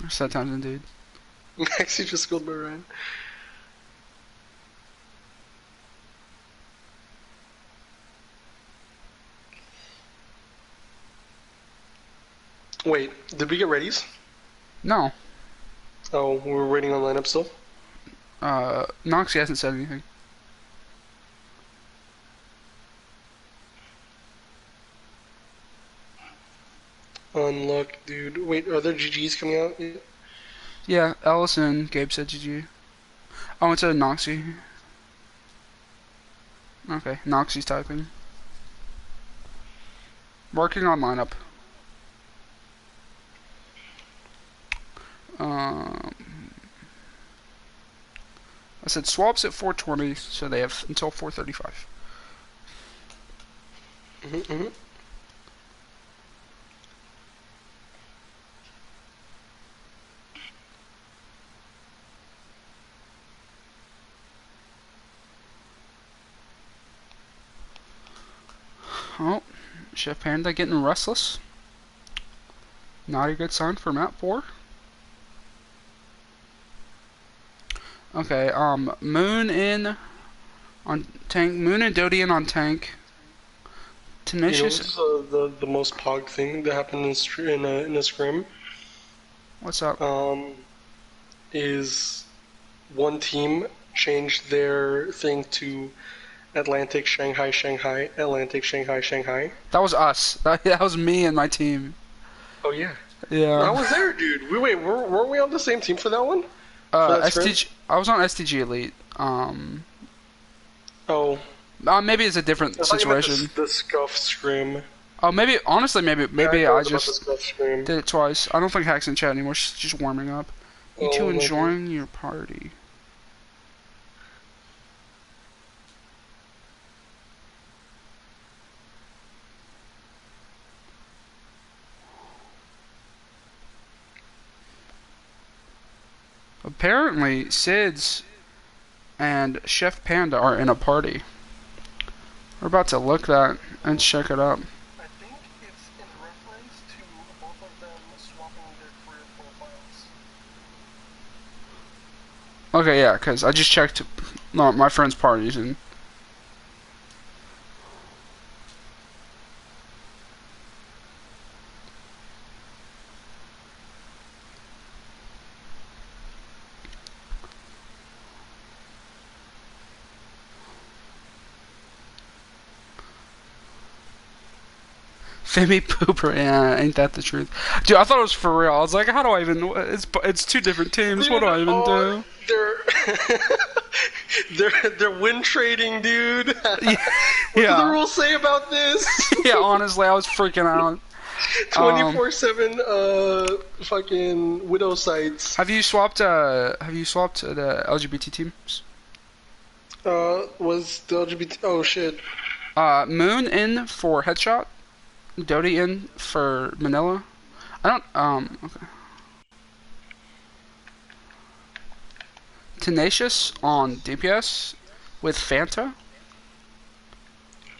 Sad times indeed. Maxie just scored by Ryan. Wait, did we get readies? No. Oh, we're waiting on lineup still? Noxie hasn't said anything. Unluck, dude. Wait, are there GGs coming out yet? Yeah, Ellison, Gabe said GG. Oh, it said Noxie. Okay, Noxie's typing. Working on lineup. I said swaps at 4:20, so they have until 4:35. Mm-hmm. Oh, Chef Panda getting restless. Not a good sign for map 4. Okay, Moon in on tank. Moon and Dodie in on tank. You know, Tenacious. this is the most pog thing that happened in a scrim. What's up? Is one team changed their thing to Atlantic, Shanghai, Shanghai, Atlantic, Shanghai, Shanghai. That was us. That was me and my team. Oh yeah. I Yeah. was there, dude. Weren't we on the same team for that one? For that scrim? STG. I was on STG Elite. Oh, Maybe it's a different I thought you meant situation. the scuff scrim. Oh, maybe honestly, maybe Yeah, I know about the just scuff scrim. did it twice. I don't think Hack's in chat anymore. She's just warming up. You two Oh, maybe. enjoying your party? Apparently, Sid's and Chef Panda are in a party. We're about to look that and check it up. I think it's in reference to both of them swapping their career profiles. Okay, yeah, because I just checked my friend's parties and Femi Pooper, yeah, ain't that the truth? Dude, I thought it was for real. I was like, how do I even... It's two different teams. What do I even do? They're win trading, dude. What Yeah. do the rules say about this? Yeah, honestly, I was freaking out. 24/7 fucking widow sites. Have you swapped the LGBT teams? Was the LGBT? Oh shit. Moon in for Headshot. Dodie in for Manila. I don't, okay. Tenacious on DPS with Fanta.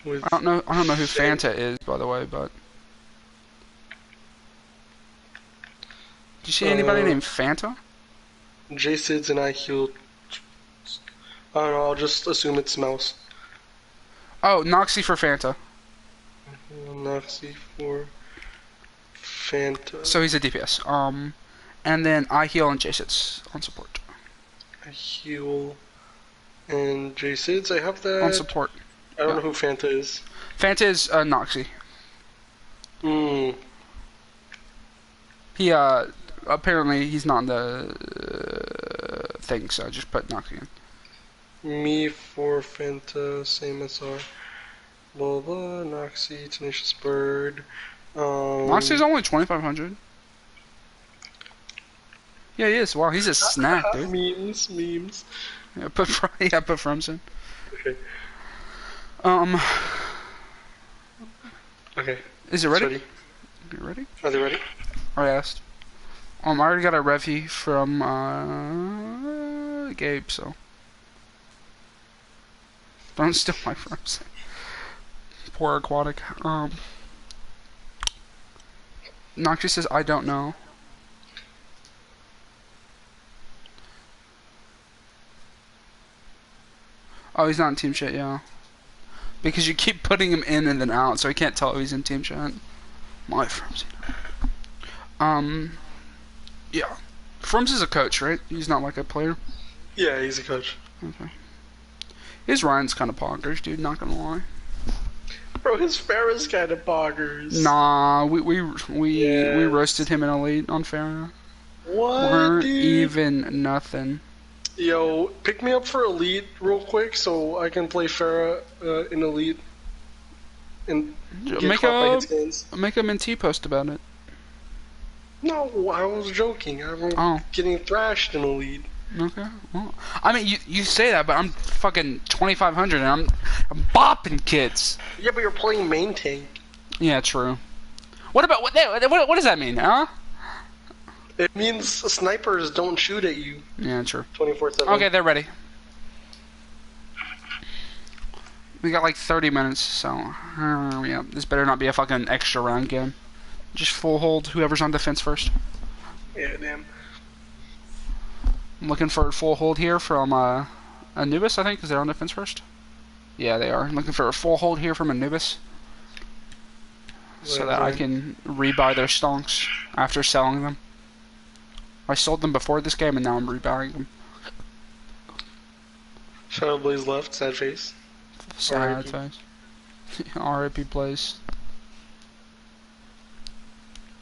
With I don't know who Fanta is, by the way, but do you see anybody named Fanta? J-Sids and I healed. I don't know, I'll just assume it's Mouse. Oh, Noxie for Fanta. Nazi for Fanta. So he's a DPS. And then I heal and J-Sids on support. I heal and J-Sids, I have that. On support. I don't know who Fanta is. Fanta is Noxie. Hmm. He apparently he's not in the thing, so I just put Noxie in. Me for Fanta, same SR. Blah blah, Noxie, Tenacious Bird. Noxie's only 2,500. Yeah, he is. Wow, he's a snack, dude. Memes. Yeah, put Frums in. Okay. Okay. Is it ready? Ready. You ready? Are they ready? I asked. I already got a Revy from Gabe, so don't steal my Frums. Poor aquatic. Noxie says, I don't know. Oh, he's not in team chat, yeah. Because you keep putting him in and then out, so he can't tell if he's in team chat. My Frumsy. Yeah. Frums is a coach, right? He's not like a player? Yeah, he's a coach. Okay. His Ryan's kind of poggers, dude, not gonna lie. Bro, his Farrah's kind of poggers. Nah, we roasted him in Elite on Farrah. What, Weren't dude? even nothing. Yo, pick me up for Elite real quick so I can play Farrah in Elite. And Make a Mentee post about it. No, I was joking. I'm getting thrashed in Elite. Okay. Well, I mean, you say that, but I'm fucking 2,500 and I'm bopping kids. Yeah, but you're playing main tank. Yeah, true. What does that mean, huh? It means snipers don't shoot at you. Yeah, true. 24/7. Okay, they're ready. We got like 30 minutes, so yeah, this better not be a fucking extra round game. Just full hold whoever's on defense first. Yeah, damn. I'm looking for a full hold here from Anubis, I think. Is they on defense first? Yeah, they are. I'm looking for a full hold here from Anubis. So that I can rebuy their stonks after selling them. I sold them before this game and now I'm rebuying them. Shadow Blaze left, sad face. Sad face. R.I.P. Blaze.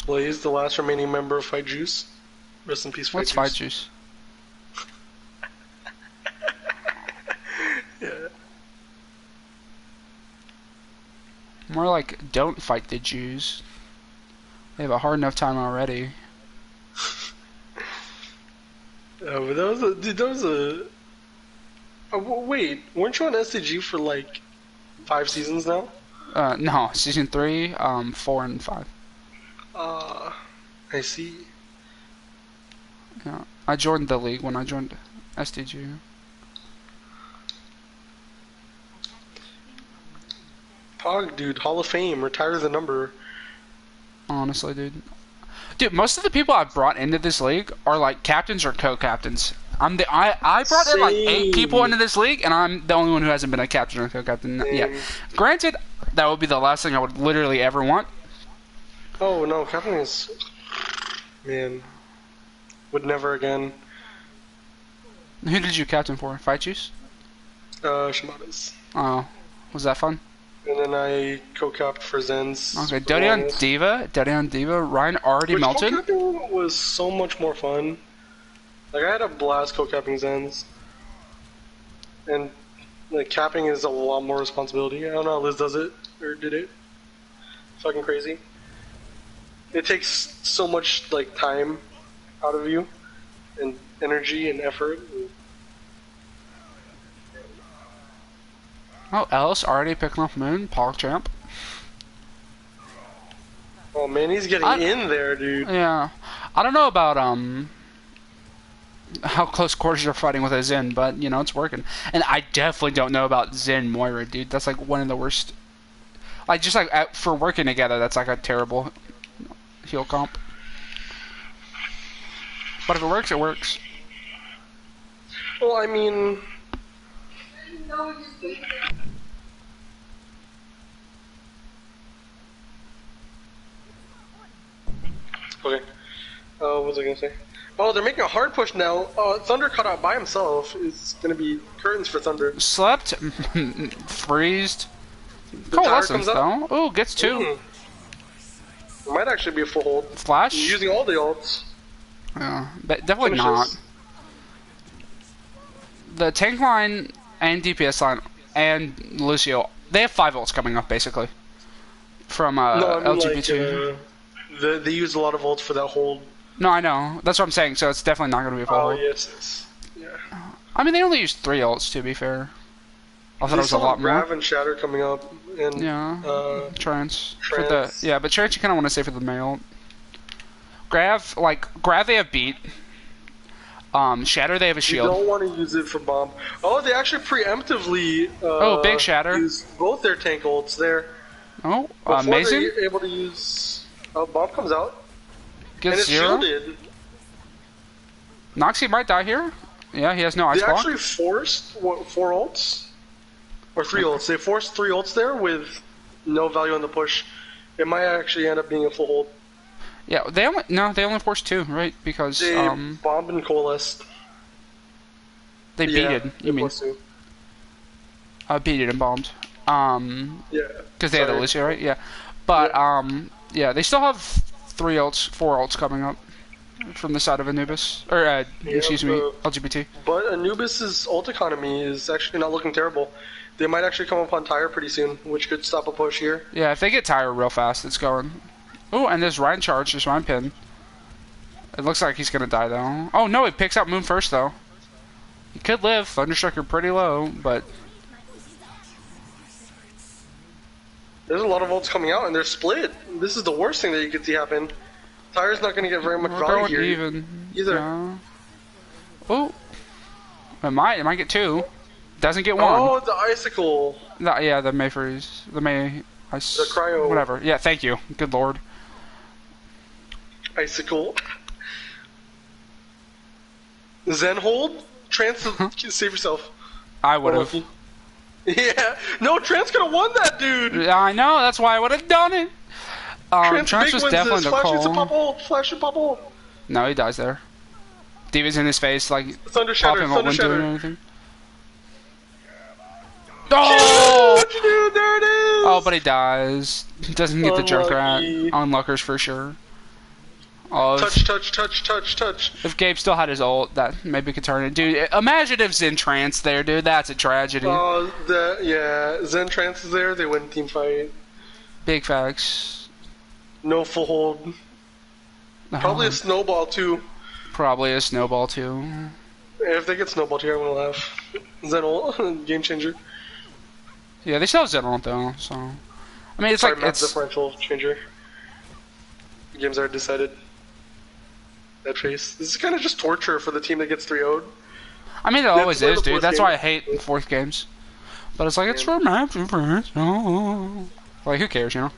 Blaze, the last remaining member of Fight Juice. Rest in peace, Fight What's Juice. Fight Juice? Yeah. More like, don't fight the Jews. They have a hard enough time already. But that was a... wait, weren't you on SDG for like 5 seasons now? No, season 3, 4 and 5. I see. Yeah, I joined the league when I joined SDG. Pog, dude, Hall of Fame, retire the number. Honestly, dude. Dude, most of the people I've brought into this league are like captains or co-captains. I brought in like 8 people into this league, and I'm the only one who hasn't been a captain or co-captain yet. Granted, that would be the last thing I would literally ever want. Oh no, captain is... Man. Would never again. Who did you captain for? Fight Juice? Shimada's. Oh, was that fun? And then I co-capped for Zen's. Okay, Dodeon Diva, Ryan already melted. Co-capping was so much more fun. Like, I had a blast co-capping Zen's. And, like, capping is a lot more responsibility. I don't know how Liz does it, or did it. Fucking crazy. It takes so much, like, time out of you, and energy and effort. Oh, Ellis already picking up Moon, PogChamp. Oh man, he's getting in there, dude. Yeah. I don't know about, how close quarters you're fighting with a Zen, but, you know, it's working. And I definitely don't know about Zen Moira, dude. That's, like, one of the worst... Like, just, like, for working together, that's, like, a terrible heal comp. But if it works, it works. Well, I mean... Okay. What was I gonna say? Oh, they're making a hard push now. Thunder cut out by himself. It's gonna be curtains for Thunder. Slept. Freezed. Coalescence, though. Ooh, gets 2. It might actually be a full hold. Flash? He's using all the ults. Yeah, but definitely Finishes. not. The tank line and DPS line and Lucio, they have 5 ults coming up, basically. From No, I mean, LGBTea. They use a lot of ults for that hold. No, I know. That's what I'm saying, so it's definitely not going to be a full hold. Yes. Yeah. I mean, they only used 3 ults, to be fair. I thought it was a lot more. Grav and Shatter coming up. And, Trance. But Trance you kind of want to say for the male. Grav they have beat. Shatter they have a shield. You don't want to use it for bomb. Oh, they actually preemptively big Shatter. use both their tank ults there. Oh, Before amazing. they're able to use... Oh, bomb comes out. Gets it's 0. shielded. Noxie might die here. Yeah, he has no ice They block. actually forced, what, 4 ults? Or 3 ults. They forced 3 ults there with no value on the push. It might actually end up being a full hold. Yeah, they only forced 2, right? Because They bombed and coalesced. they beated. You mean? Beated and bombed. Yeah. Because they had the Lucio, right? Yeah. But yeah, they still have 4 ults coming up from the side of Anubis, or excuse me, LGBT. But Anubis's ult economy is actually not looking terrible. They might actually come up on Tyre pretty soon, which could stop a push here. Yeah, if they get Tyre real fast, it's going. Oh, and there's Ryan charge, there's Ryan pin. It looks like he's gonna die though. Oh no, he picks out Moon first though. He could live. Thunderstrucker pretty low, but there's a lot of ults coming out, and they're split. This is the worst thing that you could see happen. Tyre's not going to get very much value here even either. Yeah. Oh, it might get 2. Doesn't get 1. Oh, the icicle. Yeah, the May freeze, the cryo. whatever. Yeah, thank you. Good lord. Icicle. Zen hold. Trance, save yourself. I would have. Yeah. No, Trance could have won that, dude. Yeah, I know. That's why I would have done it. Trance was definitely the call. Flash and bubble. No, he dies there. Diva's in his face, like Thunder Shatter. popping Thunder won't Shatter. doing anything. Oh! Dude, there it is. Oh, but he dies. He doesn't get the Junkrat. Unluckers for sure. Oh, Touch. if Gabe still had his ult, that maybe could turn it. Dude, imagine if Zen Trance there, dude. That's a tragedy. Yeah, Zen Trance is there. They win team fight. Big facts. No full hold. Probably a snowball too. Probably a snowball too. If they get snowballed here, I'm gonna laugh. Zen ult, game changer. Yeah, they still have Zen ult though, so. I mean, it's Sorry, like map it's differential changer. Games are decided. That face. This is kind of just torture for the team that gets 3-0'd. I mean, it always is, dude. That's game. why I hate 4th games. But it's like, it's for map difference. Oh. Like, who cares, you know?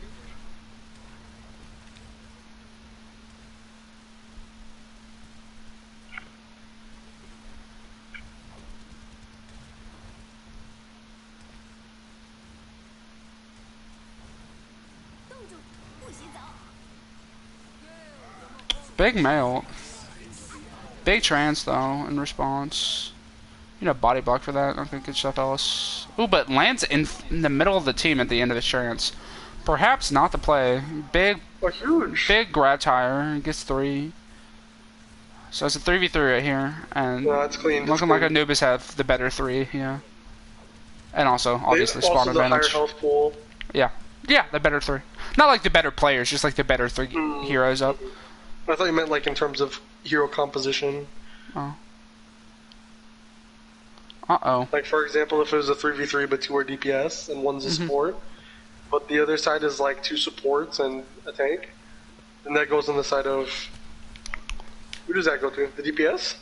Big male. Big trance, though, in response. You know, body block for that. Okay, good stuff, Ellis. Ooh, but lands in the middle of the team at the end of his trance. Perhaps not the play. Big grab tire. Gets 3. So it's a 3v3 right here. And it's clean. Looking like Anubis have the better 3, yeah. And also, obviously, spawn advantage. Higher health pool. Yeah. Yeah, the better 3. Not like the better players, just like the better 3 heroes up. I thought you meant like in terms of hero composition. Oh. Uh-oh. Like, for example, if it was a 3v3 but 2 are DPS and one's a support, but the other side is like 2 supports and a tank, then that goes on the side of... Who does that go to? The DPS?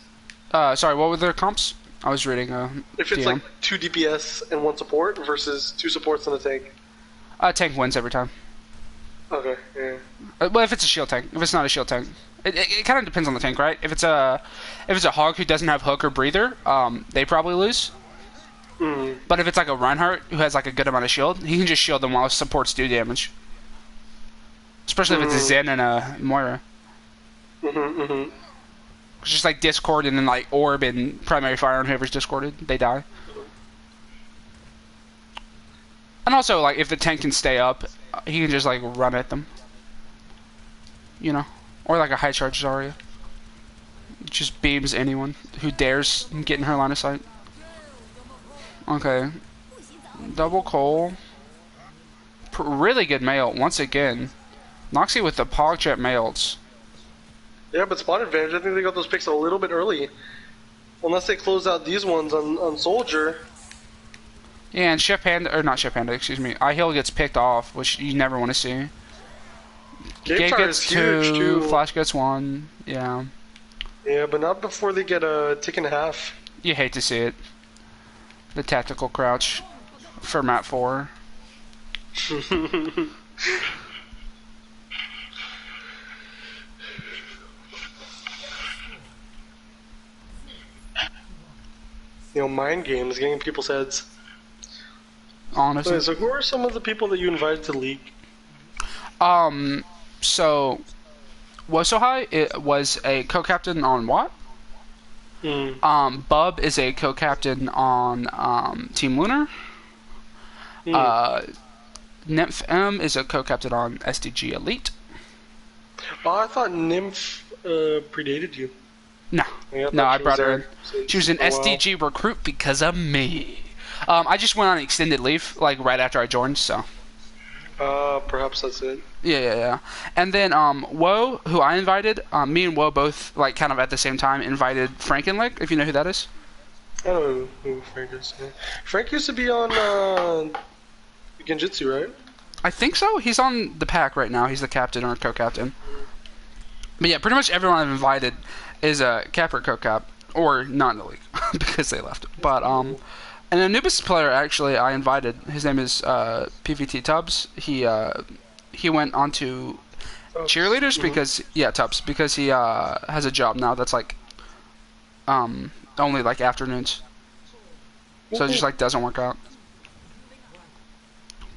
Sorry, what were their comps? I was reading if it's DM. like 2 DPS and 1 support versus 2 supports and a tank. Tank wins every time. Okay, yeah. Well, if it's a shield tank. If it's not a shield tank. It kind of depends on the tank, right? If it's a hog who doesn't have hook or breather, they probably lose. But if it's like a Reinhardt who has like a good amount of shield, he can just shield them while supports do damage. Especially if it's a Zen and a Moira. It's just like Discord and then like Orb and Primary Fire on whoever's Discorded, they die. And also, like, if the tank can stay up, he can just like run at them. You know? Or like a high charge Zarya. Just beams anyone who dares get in her line of sight. Okay. Double Cole. Really good mail, once again. Noxie with the PogChat mails. Yeah, but spawn advantage, I think they got those picks a little bit early. Unless they close out these ones on Soldier. Yeah, and Chef Panda, or not Chef Panda, excuse me. iHeal gets picked off, which you never want to see. Gabe gets 2, Flash gets 1, yeah. Yeah, but not before they get a tick and a half. You hate to see it. The tactical crouch for map 4. mind games, getting in people's heads. Honestly. So who are some of the people that you invited to the league? So was so high. It was a co-captain on what? Bub is a co-captain on Team Lunar. Nymph M is a co-captain on SDG Elite. Oh, I thought Nymph predated you. No, Yeah, no, I brought her in. since She was an a while. SDG recruit because of me. I just went on extended leave, like right after I joined, so. Perhaps that's it. Yeah. And then Woe, who I invited, me and Woe both, like, kind of at the same time, invited Frankenlick, if you know who that is. I don't know who Frank is. Yeah. Frank used to be on Genjutsu, right? I think so. He's on the pack right now. He's the captain or co-captain. But yeah, pretty much everyone I've invited is a cap or co-cap, or not in the league, because they left. But, an Anubis player, actually, I invited. His name is PVT Tubbs. He went on to cheerleaders because, Tubbs, because he has a job now that's like, only like afternoons. So it just like doesn't work out.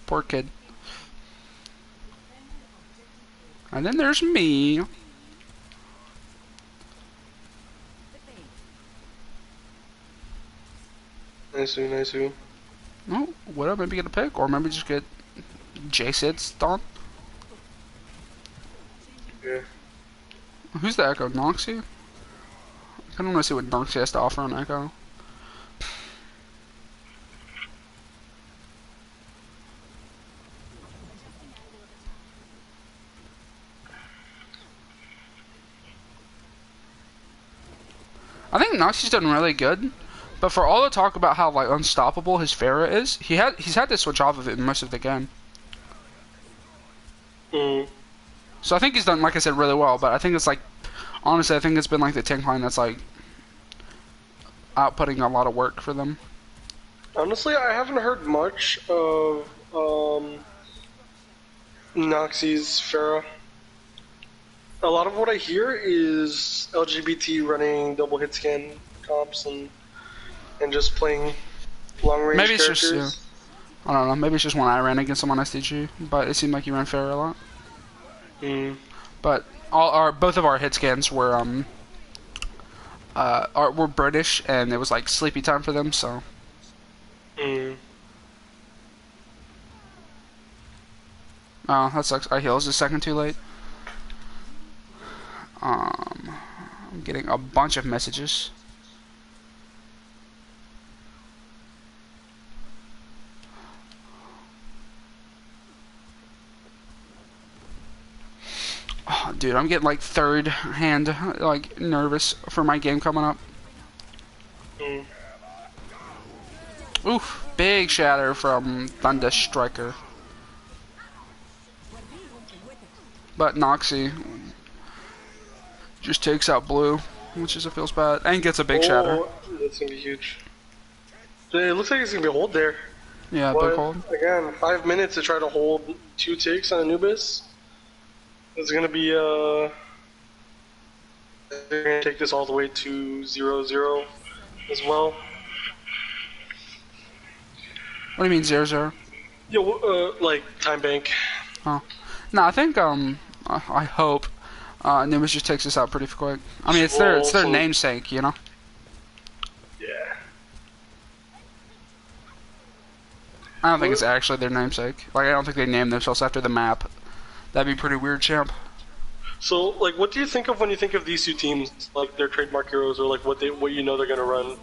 Poor kid. And then there's me. Nice. Oh, what up? Maybe get a pick, or maybe just get J-Sid stomped. Yeah. Who's the Echo? Noxie? I kind of want to see what Noxie has to offer on Echo. I think Noxie's done really good, but for all the talk about how like unstoppable his Pharah is, he's had to switch off of it in most of the game. So I think he's done, like I said, really well. But I think it's like, honestly, I think it's been like the tank line that's like outputting a lot of work for them. Honestly, I haven't heard much of Noxie's Pharah. A lot of what I hear is LGBT running double hit scan comps and just playing long range Maybe it's characters. just, I don't know. Maybe it's just when I ran against him on SDG, but it seemed like he ran Pharah a lot. But both of our hit scans were were British, and it was like sleepy time for them. So. Oh, that sucks. I heals a second too late. I'm getting a bunch of messages. Oh, dude, I'm getting like third hand like nervous for my game coming up. Oof, big shatter from Thunder Striker. But Noxie just takes out blue, which is feels bad, and gets a big shatter. That's gonna be huge. It looks like it's gonna be a hold there. Yeah, But big hold. again, 5 minutes to try to hold 2 ticks on Anubis. It's gonna be they're gonna take this all the way to 0-0 as well. What do you mean 0-0? Yo, like time bank. Oh, no, I think I hope Anubis just takes this out pretty quick. I mean, it's their namesake, you know. Yeah. I don't think it's actually their namesake. Like, I don't think they named themselves after the map. That'd be pretty weird, champ. So, like, what do you think of when you think of these two teams, like their trademark heroes, or like what you know they're gonna run?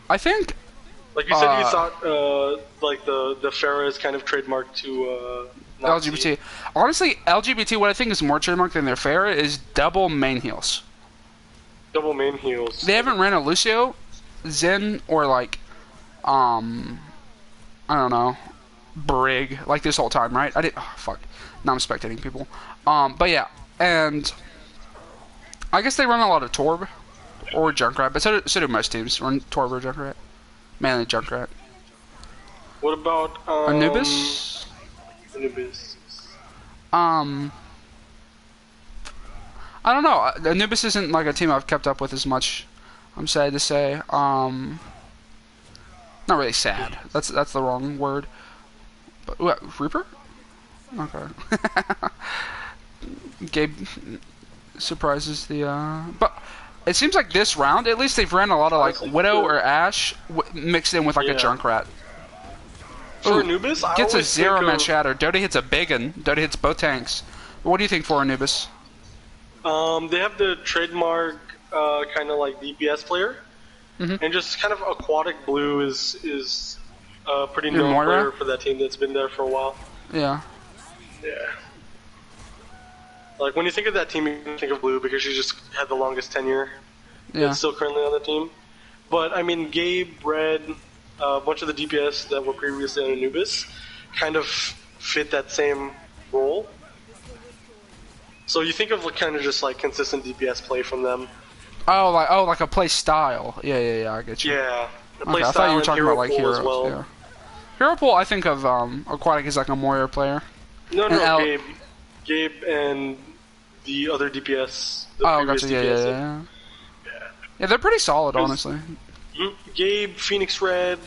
I think. Like you said, you thought like the Pharah is kind of trademarked to LGBT. Honestly, LGBT, what I think is more trademarked than their Pharah is double main heals. Double main heals. They haven't ran a Lucio, Zen, or like, I don't know, Brig, like this whole time, right? Fuck. Now I'm spectating people. But yeah, and I guess they run a lot of Torb or Junkrat, but so do most teams run Torb or Junkrat. Mainly Junkrat. What about Anubis? Anubis. I don't know. Anubis isn't like a team I've kept up with as much. I'm sad to say. Not really sad. That's the wrong word. But what, Reaper? Okay. Gabe surprises the. But it seems like this round, at least they've ran a lot of like Widow or Ashe mixed in with like a Junkrat. For Anubis, I gets a always 0-man shatter. Doty hits a big one. Doty hits both tanks. What do you think for Anubis? They have the trademark kind of like DPS player, and just kind of Aquatic Blue is a pretty known player for that team that's been there for a while. Yeah. Yeah. Like when you think of that team, you think of Blue because she just had the longest tenure. Yeah. And still currently on the team. But I mean, Gabe, Red, a bunch of the DPS that were previously on Anubis kind of fit that same role. So you think of like, kind of just like consistent DPS play from them. Oh, like a play style. Yeah. I get you. Yeah. Okay, I thought you were talking about like heroes. Well. Yeah. Hero pool, I think of Aquatic as like a Moira player. No, Gabe and the other DPS. Gotcha. Yeah. Yeah, they're pretty solid, honestly. Gabe, Phoenix Red,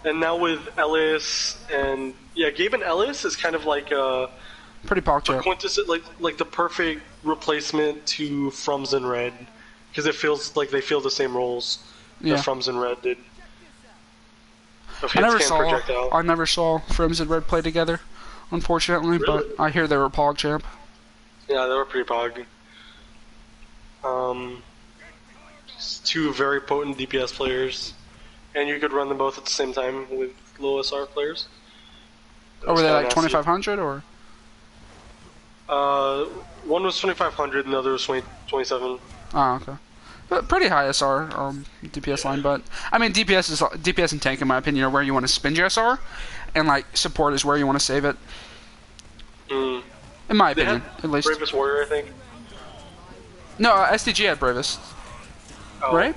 and now with Ellis, and yeah, Gabe and Ellis is kind of like a pretty quintessent, like the perfect replacement to Frums and Red, because it feels like they feel the same roles that Frums and Red did. I never saw Frums and Red play together, unfortunately, really? But I hear they were PogChamp. Yeah, they were pretty pog. Two very potent DPS players, and you could run them both at the same time with low SR players. Were they like 2500 or? One was 2500 and the other was 27. Oh, okay. But pretty high SR DPS line, but I mean DPS and tank in my opinion are where you want to spend your SR, and like support is where you want to save it. In my opinion, at least. Bravest Warrior, I think. No, SDG had Bravest. Oh. Right?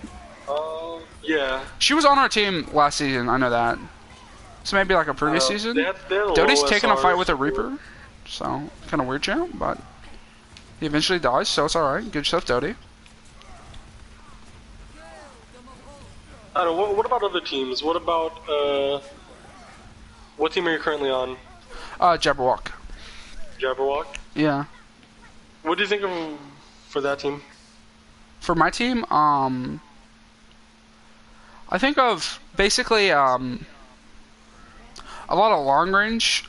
Yeah. She was on our team last season, I know that. So maybe like a previous season? Doty's taking a fight with a Reaper, so kind of weird champ, but he eventually dies, so it's alright. Good stuff, Doty. I don't know, what about other teams? What about, what team are you currently on? Jabberwock. Jabberwock? Yeah. What do you think of for that team? For my team, I think of basically a lot of long range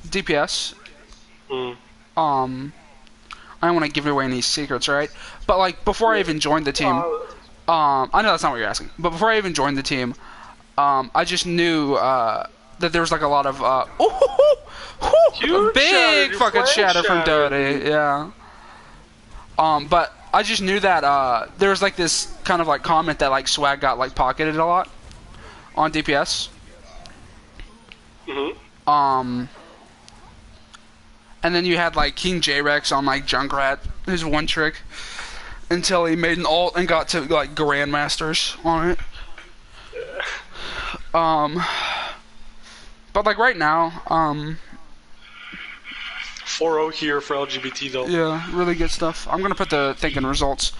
DPS. I don't want to give away any secrets, right? But like before I even joined the team, I know that's not what you're asking. But before I even joined the team, I just knew that there was like a lot of big fucking shatter from Doty, yeah. But I just knew that there was like this kind of like comment that like Swag got like pocketed a lot on DPS. And then you had like King J-Rex on like Junkrat, his one trick, until he made an ult and got to like Grandmasters on it. But like right now, 4-0 here for LGBT though. Yeah, really good stuff. I'm gonna put the thinking results.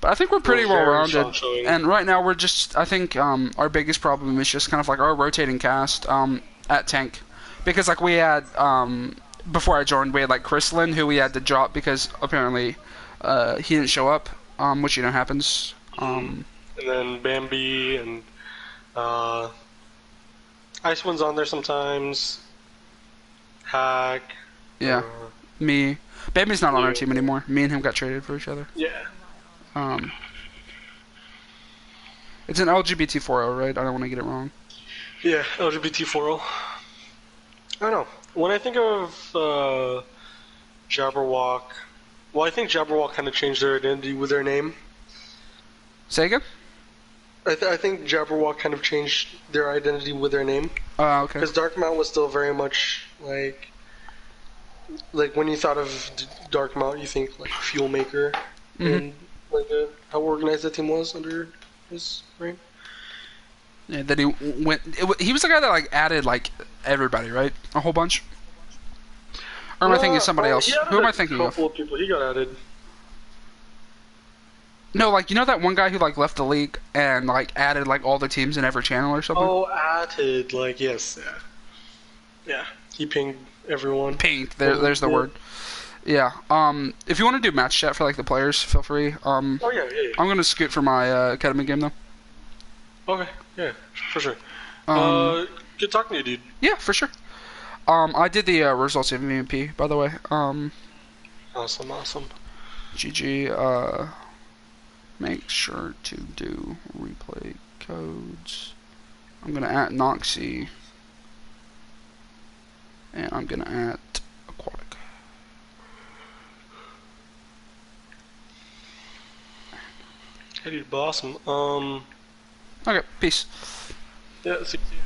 But I think we're pretty well rounded. And right now we're just, I think our biggest problem is just kind of like our rotating cast at tank. Because like we had, before I joined, we had like Chrysalin, who we had to drop because apparently he didn't show up, which you know happens. And then Bambi and Iceone's on there sometimes. Hack. Yeah, me. Bambi's not on our team anymore. Me and him got traded for each other. Yeah. It's an LGBT40, right? I don't want to get it wrong. Yeah, LGBT40. I don't know. When I think of Jabberwock, well, I think Jabberwock kind of changed their identity with their name. Say again? I think Jabberwock kind of changed their identity with their name. Oh, okay. Because Darkmount was still very much like when you thought of Darkmount, you think like Fuel Maker and like how organized that team was under his reign. Yeah, that he went. He was the guy that like added like everybody, right? A whole bunch. Or am I thinking of somebody else? Who am I thinking of? A couple of people. He got added. No, like, you know that one guy who like left the league and like added like all the teams in every channel or something? Oh, Acad, like yes, yeah, yeah. He pinged everyone. Paint. There's the Yeah. word. Yeah. If you want to do match chat for like the players, feel free. Oh yeah, yeah, I'm gonna scoot for my academy game though. yeah. Okay, yeah, for sure. Um, Good talking to you, dude. yeah, for sure. I did the results of MVP by the way. Awesome, awesome. GG. Make sure to do replay codes. I'm gonna add Noxy, and I'm gonna add Aquatic. Hey, dude, awesome. Okay, peace. Yeah, see you.